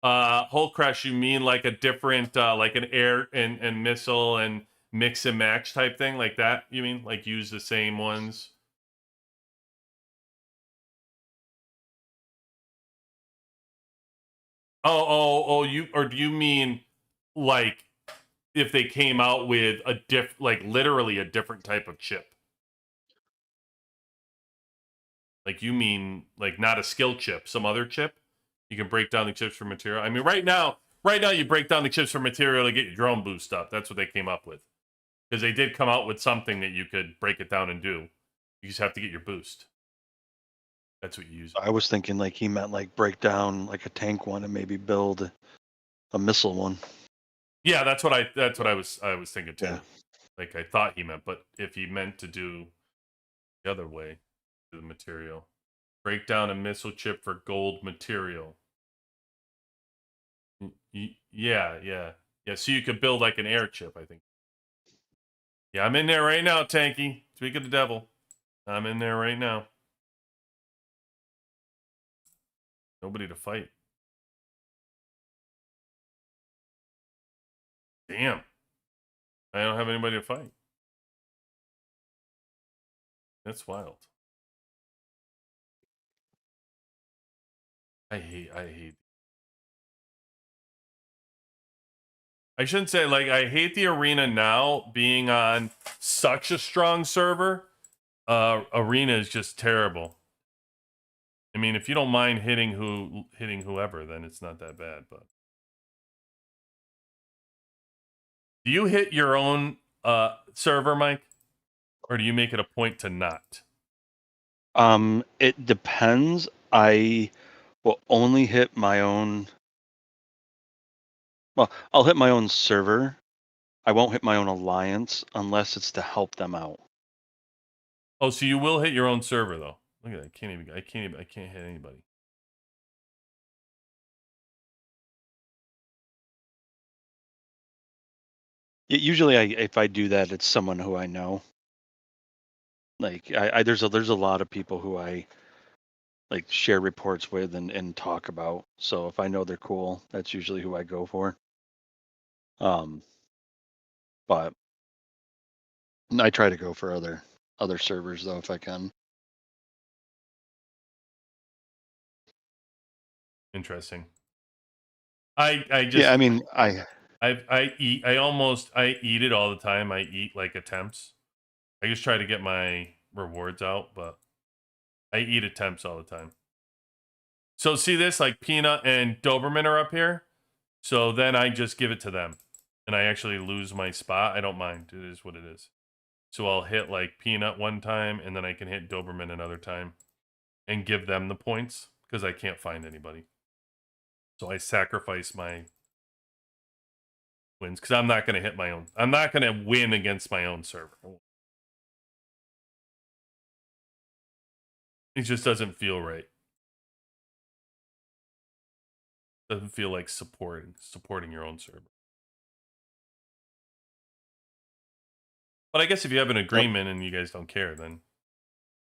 Hull crash, you mean like a different like an air and missile and mix and match type thing, like that? You mean like use the same ones? Oh, do you mean like if they came out with a like literally a different type of chip? Like, you mean like not a skill chip, some other chip? You can break down the chips for material. I mean, right now you break down the chips for material to get your drone boost up. That's what they came up with. Because they did come out with something that you could break it down and do. You just have to get your boost. That's what you use. I was thinking like he meant like break down like a tank one and maybe build a missile one. Yeah, that's what I was thinking too. Yeah. Like, I thought he meant, but if he meant to do the other way, do the material. Break down a missile chip for gold material. Yeah. So you could build like an air chip, I think. Yeah, I'm in there right now, Tanky. Speak of the devil. I'm in there right now. Nobody to fight. Damn. I don't have anybody to fight. That's wild. I hate. I shouldn't say like I hate the arena now being on such a strong server. Arena is just terrible. I mean, if you don't mind hitting whoever, then it's not that bad. But do you hit your own server, Mike, or do you make it a point to not? It depends. I will only hit my own. Well, I'll hit my own server. I won't hit my own alliance unless it's to help them out. Oh, so you will hit your own server though. Look at that. I can't hit anybody. Usually, if I do that, it's someone who I know. Like there's a lot of people who I like share reports with and talk about. So if I know they're cool, that's usually who I go for. But I try to go for other servers though if I can. Interesting. I just Yeah, I mean I I eat it all the time. I eat like attempts. I just try to get my rewards out, but I eat attempts all the time. So see this, like Peanut and Doberman are up here. So then I just give it to them. And I actually lose my spot. I don't mind. It is what it is. So I'll hit like Peanut one time and then I can hit Doberman another time and give them the points because I can't find anybody. So I sacrifice my wins because I'm not going to hit my own. I'm not going to win against my own server. It just doesn't feel right. Doesn't feel like supporting your own server. But I guess if you have an agreement and you guys don't care, then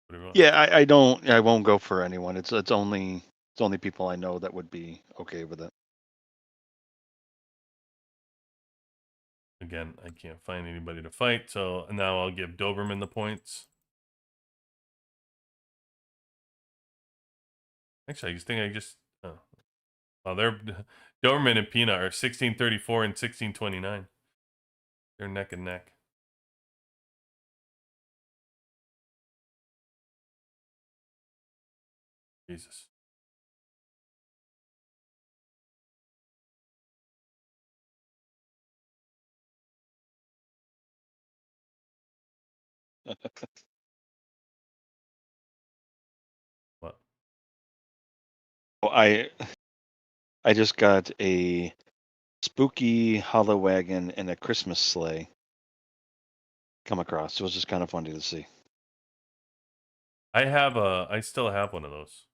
whatever you want. yeah, I won't go for anyone. It's only people I know that would be okay with it. Again, I can't find anybody to fight, so now I'll give Doberman the points. Actually, I just oh. Well, they're Doberman and Peanut are 1634 and 1629. They're neck and neck. Jesus. What? Well, I just got a spooky hollow wagon and a Christmas sleigh come across. It was just kind of funny to see. I still have one of those.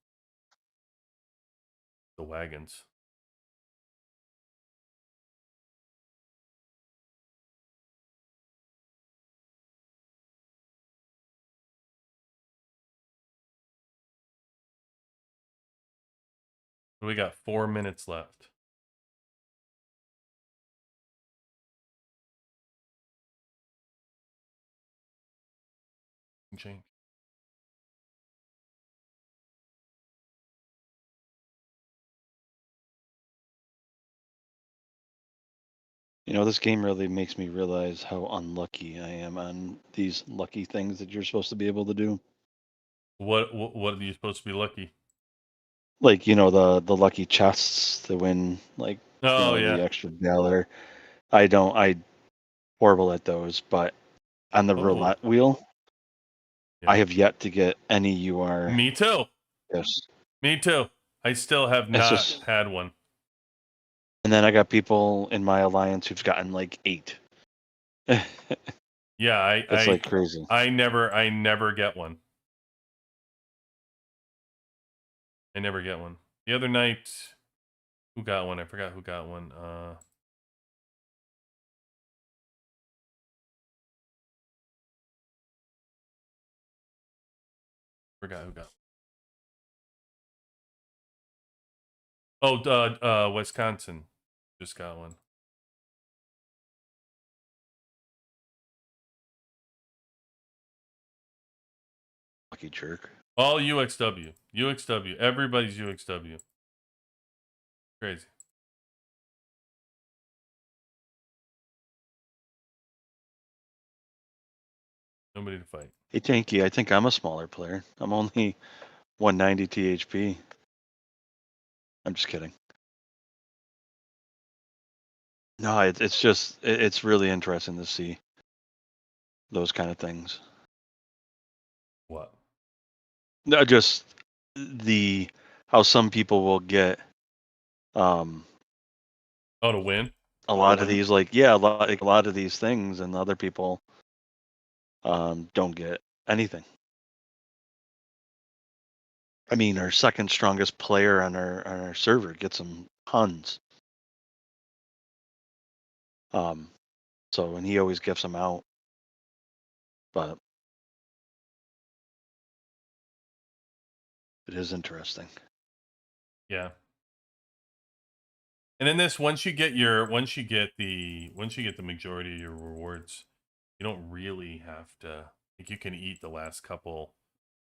The wagons. We got 4 minutes left. Change. You know, this game really makes me realize how unlucky I am on these lucky things that you're supposed to be able to do. What are you supposed to be lucky? Like, the lucky chests to win, like, Oh yeah. the extra dollar. I horrible at those, but on the Oh roulette wheel, I yeah. have yet to get any UR. Me too. Yes. Me too. I still have It's not just, had one. and then I got people in my alliance who've gotten like 8. Yeah, It's like crazy. I never get one. I never get one. The other night, who got one? I forgot who got one. Forgot who got. Oh, Wisconsin just got one. Lucky jerk. All UXW. UXW. Everybody's UXW. Crazy. Nobody to fight. Hey, Tanky, I think I'm a smaller player. I'm only 190 THP. I'm just kidding. No, it's just it's really interesting to see those kind of things. What? No, just the how some people will get Oh, to win? a lot of these, like, yeah, a lot of these things, and other people don't get anything. I mean, our second strongest player on our server gets some tons. So, and he always gives them out. But it is interesting. Yeah. And in this, once you get the majority of your rewards, you don't really have to, like, you can eat the last couple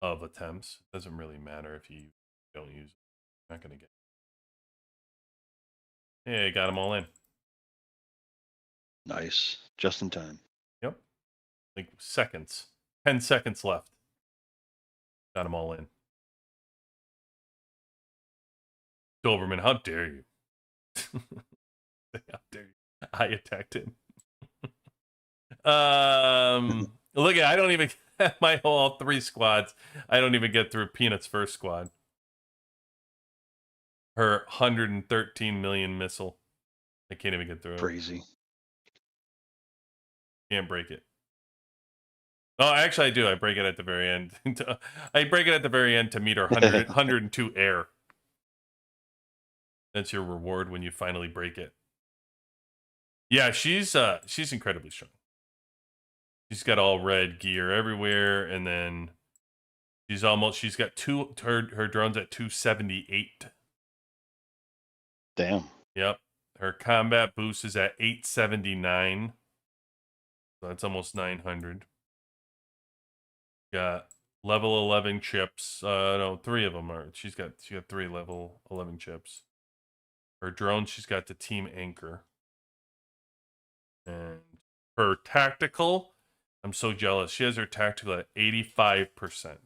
of attempts. It doesn't really matter if you don't use it. You're not gonna get. Hey, got them all in. Nice. Just in time. Yep. Like seconds. 10 seconds left. Got them all in. Doberman, how dare you? How dare you? I attacked him. Look at, I don't even have my whole 3 squads. I don't even get through Peanut's first squad. Her 113 million missile. I can't even get through it. Crazy. Can't break it. Oh, actually, I do. I break it at the very end. I break it at the very end to meet her 102 air. That's your reward when you finally break it. Yeah, she's incredibly strong. She's got all red gear everywhere, and then she's got her drone's at 278. Damn. Yep. Her combat boost is at 879. So that's almost 900. Got level 11 chips. No, 3 of them are. She got 3 level 11 chips. Her drone, she's got the team anchor. And her tactical, I'm so jealous. She has her tactical at 85%.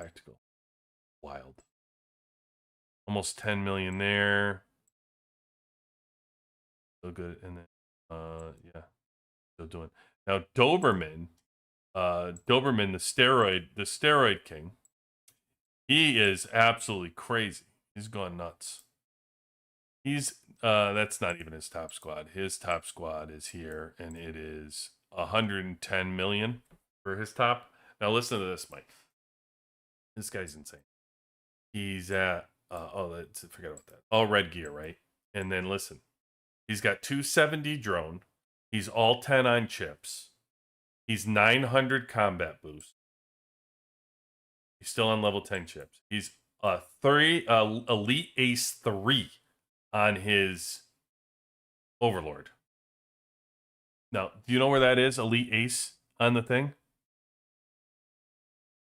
Tactical. Wild. Almost 10 million there. So good. And then yeah. Still doing. Now Doberman, the steroid king. He is absolutely crazy. He's gone nuts. He's that's not even his top squad. His top squad is here, and it is 110 million for his top. Now listen to this, Mike. This guy's insane. He's at forget about that. All red gear, right? And then listen, he's got 270 drone. He's all 10 on chips. He's 900 combat boost. He's still on level 10 chips. He's elite ace 3 on his overlord. Now, do you know where that is? Elite ace on the thing?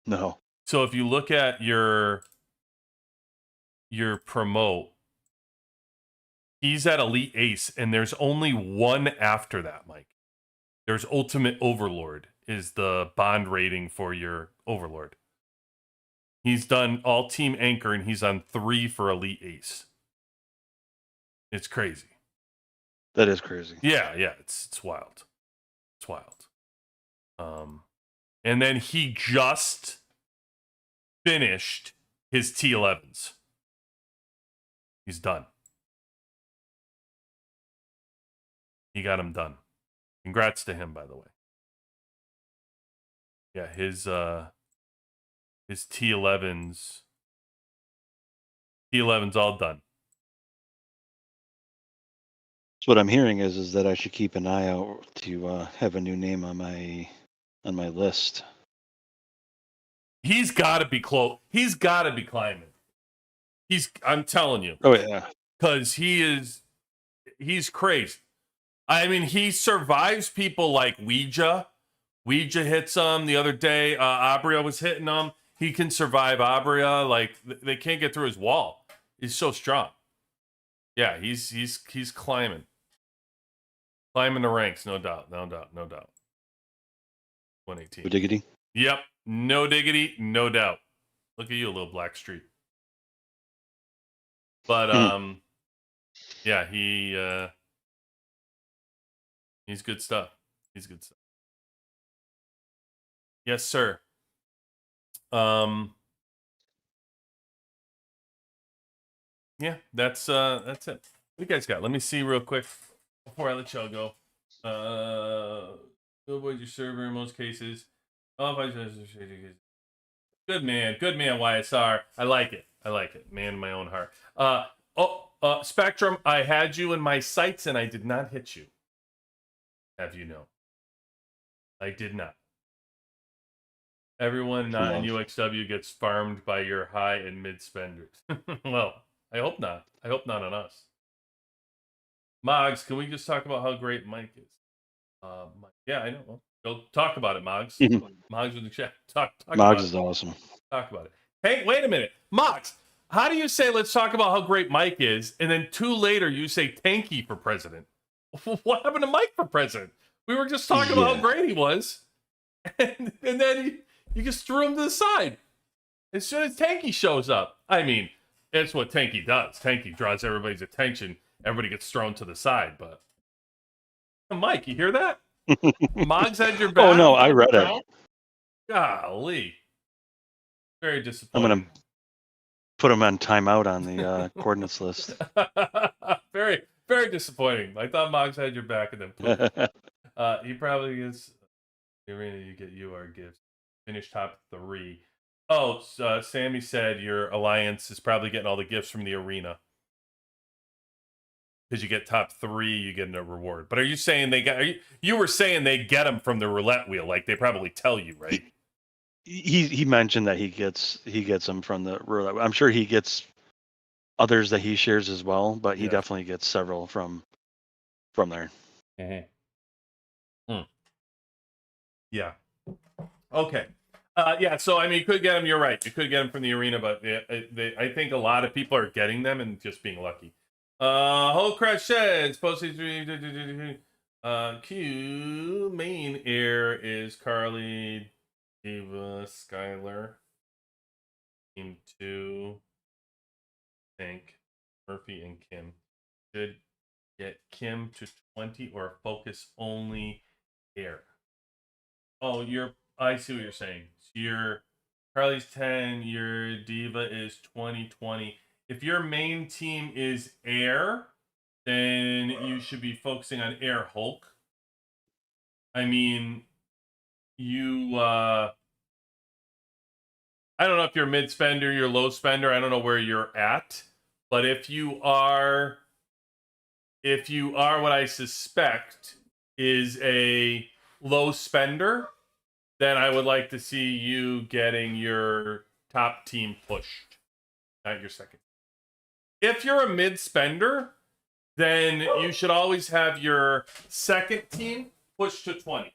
No. So if you look at your promote, he's at elite ace, and there's only one after that, Mike. There's ultimate overlord is the bond rating for your overlord. He's done all team anchor, and he's on 3 for elite ace. It's crazy. That is crazy. Yeah, it's wild. It's wild. And then he just finished his T11s. He's done. He got him done. Congrats to him, by the way. Yeah, his T11s all done. So what I'm hearing is that I should keep an eye out to have a new name on my list. He's got to be close. He's got to be climbing. I'm telling you. Oh yeah. Because he's crazy. I mean, he survives people like Ouija. Ouija hits him the other day. Abria was hitting him. He can survive Abria. Like, they can't get through his wall. He's so strong. Yeah, he's climbing the ranks, no doubt. 118. Diggity. Yep, no diggity, no doubt. Look at you, a little black streak. But yeah, he's good stuff. He's good stuff. Yes, sir. Yeah, that's it. What you guys got? Let me see real quick before I let y'all go. Avoid your server in most cases. Good man, YSR. I like it. Man in my own heart. Spectrum, I had you in my sights and I did not hit you. Have you know? I did not. Everyone not in UXW gets farmed by your high and mid spenders. Well, I hope not. I hope not on us. Moggs, can we just talk about how great Mike is? Yeah, I know. Well, go talk about it, Moggs. Moggs in the chat. Talk Moggs is awesome. Talk about it. Hey, wait a minute. Moggs, how do you say let's talk about how great Mike is, and then 2 later you say Tanky for president? What happened to Mike for president? We were just talking about how great he was, and then you just threw him to the side as soon as Tanky shows up. I mean, it's what Tanky does. Tanky draws everybody's attention. Everybody gets thrown to the side. But Mike, you hear that? Moggs had your back. Oh no, I read it. Golly, very disappointing. I'm gonna put him on timeout on the coordinates list. Very, very disappointing. I thought Moggs had your back, and then he probably is. The arena, you get UR gifts. Finish top 3. Oh, Sammy said your alliance is probably getting all the gifts from the arena. Because you get top 3, you get a reward. But are you saying they got? You were saying they get them from the roulette wheel, like they probably tell you, right? He mentioned that he gets them from the roulette. I'm sure he gets others that he shares as well, but he definitely gets several from there. Mm-hmm. Yeah. Okay. Yeah. So I mean, you could get them. You're right. You could get them from the arena, but I think a lot of people are getting them and just being lucky. Whole Crash Sheds posted Q main air is Carly, Diva, Skylar. Team 2, I think Murphy and Kim should get Kim to 20 or focus only air. Oh, I see what you're saying. So your Carly's 10, your Diva is 20. If your main team is air, then you should be focusing on air Hulk. I mean, I don't know if you're mid spender, you're low spender. I don't know where you're at. But if you are what I suspect is a low spender, then I would like to see you getting your top team pushed, not your second. If you're a mid spender, then you should always have your second team pushed to 20.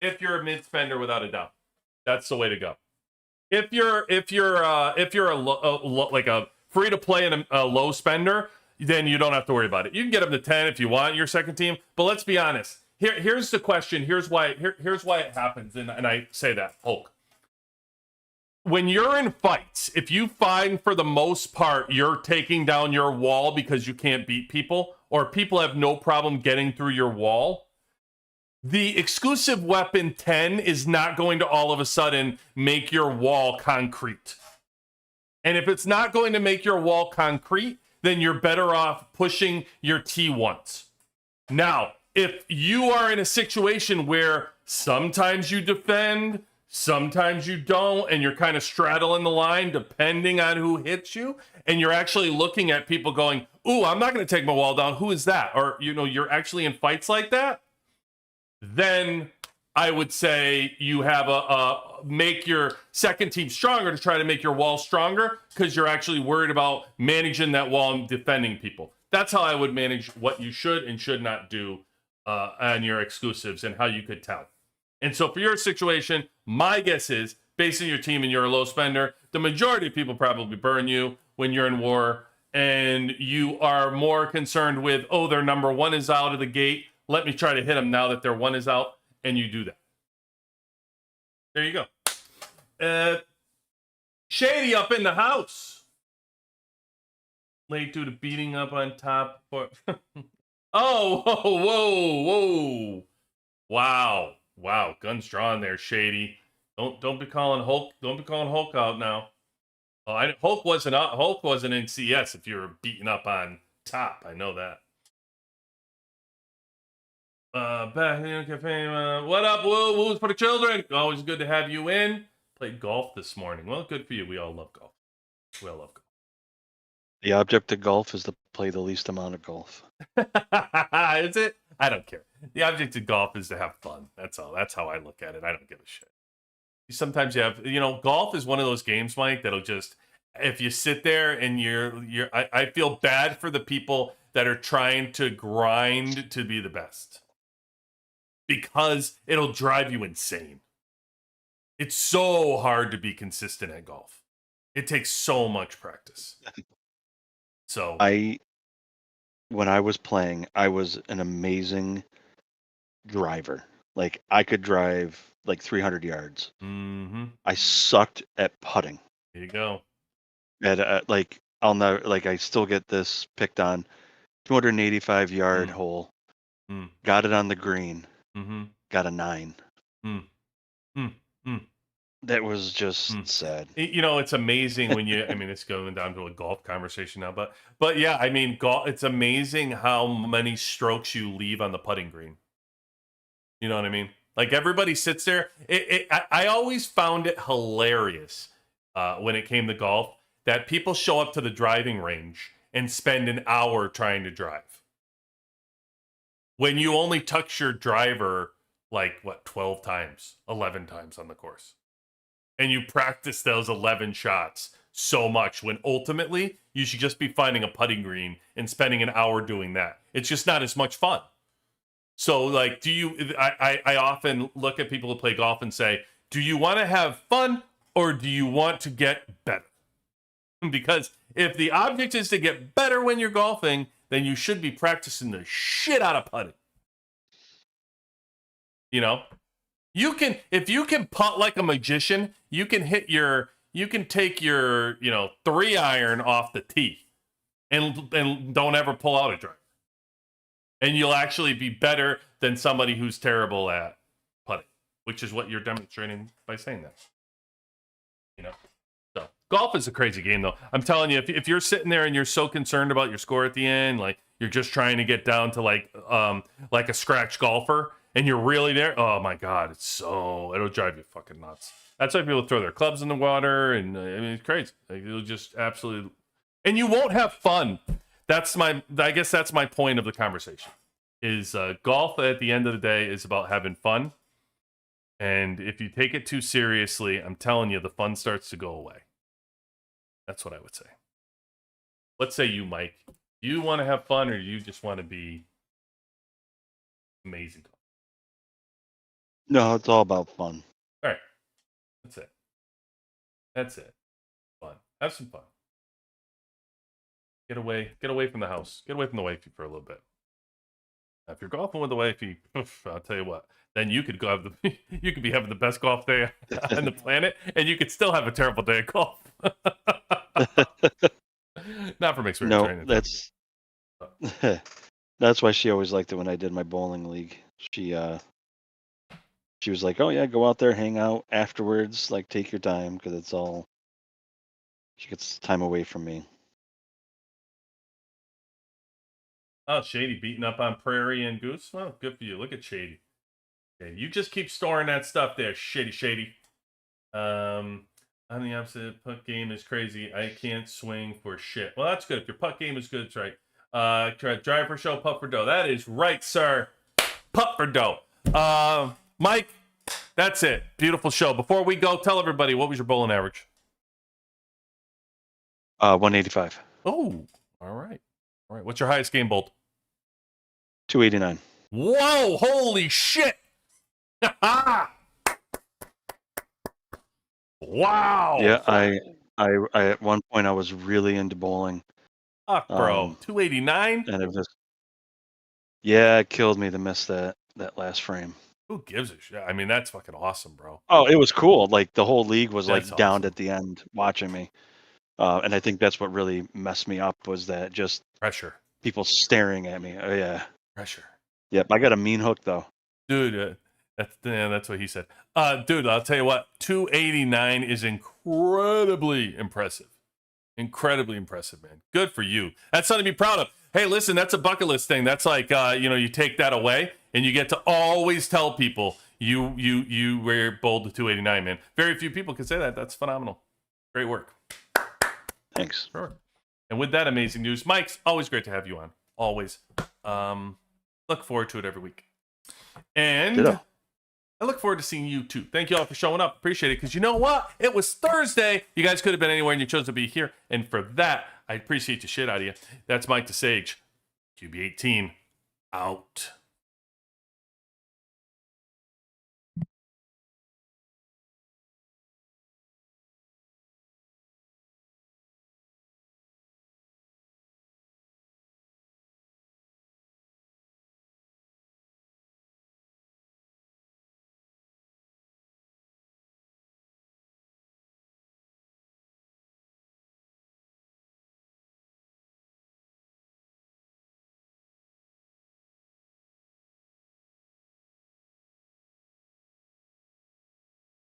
If you're a mid spender, without a doubt, that's the way to go. If you're like a free to play and a low spender, then you don't have to worry about it. You can get them to 10 if you want your second team, but let's be honest. Here's the question. Here's why it happens, and I say that, Hulk. When you're in fights, if you find for the most part you're taking down your wall because you can't beat people, or people have no problem getting through your wall, the exclusive weapon 10 is not going to all of a sudden make your wall concrete. And if it's not going to make your wall concrete, then you're better off pushing your T1s. Now, if you are in a situation where sometimes you defend, sometimes you don't, and you're kind of straddling the line depending on who hits you, and you're actually looking at people going, ooh, I'm not going to take my wall down. Who is that? Or, you're actually in fights like that, then I would say you have make your second team stronger to try to make your wall stronger, because you're actually worried about managing that wall and defending people. That's how I would manage what you should and should not do on your exclusives and how you could tell. And so for your situation, my guess is, based on your team and you're a low spender, the majority of people probably burn you when you're in war, and you are more concerned with, oh, their number one is out of the gate. Let me try to hit them now that their one is out, and you do that. There you go. Shady up in the house. Late due to beating up on top. Oh, whoa. Wow. Guns drawn there, Shady. Don't be calling Hulk. Don't be calling Hulk out now. Hulk wasn't out. Hulk wasn't in CS if you were beating up on top. I know that. What up, Woo? Woo's for the children. Always good to have you in. Played golf this morning. Well, good for you. We all love golf. We all love golf. The object of golf is to play the least amount of golf. Is it? I don't care. The object of golf is to have fun. That's all. That's how I look at it. I don't give a shit. Sometimes you have, golf is one of those games, Mike, that'll just, if you sit there and I feel bad for the people that are trying to grind to be the best, because it'll drive you insane. It's so hard to be consistent at golf. It takes so much practice. So when I was playing, I was an amazing driver. Like, I could drive like 300 yards. Mm-hmm. I sucked at putting. There you go. And I'll never, I still get this picked on. 285 yard hole. Got it on the green. Got a 9. That was just sad. It's amazing when you, it's going down to a golf conversation now, but yeah, golf, it's amazing how many strokes you leave on the putting green. You know what I mean? Like, everybody sits there. I always found it hilarious when it came to golf that people show up to the driving range and spend an hour trying to drive. When you only touch your driver 12 times, 11 times on the course. And you practice those 11 shots so much, when ultimately you should just be finding a putting green and spending an hour doing that. It's just not as much fun. So, I often look at people who play golf and say, do you want to have fun or do you want to get better? Because if the object is to get better when you're golfing, then you should be practicing the shit out of putting. If you can putt like a magician, you can take your 3-iron off the tee and don't ever pull out a driver. And you'll actually be better than somebody who's terrible at putting, which is what you're demonstrating by saying that. So golf is a crazy game, though. I'm telling you, if you're sitting there and you're so concerned about your score at the end, like you're just trying to get down to like a scratch golfer, and you're really there, oh my God, it'll drive you fucking nuts. That's why people throw their clubs in the water, and it's crazy. It'll just absolutely, and you won't have fun. I guess that's my point of the conversation. Is golf at the end of the day is about having fun, and if you take it too seriously, I'm telling you, the fun starts to go away. That's what I would say. What say you, Mike? Do you want to have fun, or do you just want to be amazing? No, it's all about fun. All right. That's it. Fun. Have some fun. Get away from the house. Get away from the wifey for a little bit. If you're golfing with the wifey, I'll tell you what, then you could you could be having the best golf day on the planet, and you could still have a terrible day of golf. Not from experience. No, that's why she always liked it when I did my bowling league. She was like, "Oh yeah, go out there, hang out afterwards. Like, take your time, because she gets time away from me." Oh, Shady beating up on Prairie and Goose. Well, good for you. Look at Shady. Okay, you just keep storing that stuff there, Shady. On the opposite, putt game is crazy. I can't swing for shit. Well, that's good. If your putt game is good, that's right. Drive for show, putt for dough. That is right, sir. Putt for dough. Mike, that's it. Beautiful show. Before we go, tell everybody, what was your bowling average? 185. Oh, all right. All right. What's your highest game bowled? 289. Whoa! Holy shit! Wow! Yeah, I at one point I was really into bowling. Fuck, bro. 289? And it was yeah, it killed me to miss that last frame. Who gives a shit? I mean, that's fucking awesome, bro. Oh, it was cool. Like the whole league was That's like downed awesome. at the end watching me. And I think that's what really messed me up was that just Pressure. people staring at me. Oh yeah. Pressure. Yep, I got a mean hook though. Dude, that's what he said. Dude, I'll tell you what, 289 is incredibly impressive. Incredibly impressive, man. Good for you. That's something to be proud of. Hey, listen, that's a bucket list thing. That's like, you take that away and you get to always tell people you were bowled to 289, man. Very few people can say that. That's phenomenal. Great work. Thanks. Sure. And with that amazing news, Mike's always great to have you on. Always. Look forward to it every week. And Ditto. I look forward to seeing you too. Thank you all for showing up. Appreciate it. Because you know what? It was Thursday. You guys could have been anywhere and you chose to be here. And for that, I appreciate the shit out of you. That's Mike the Sage. QB18 out.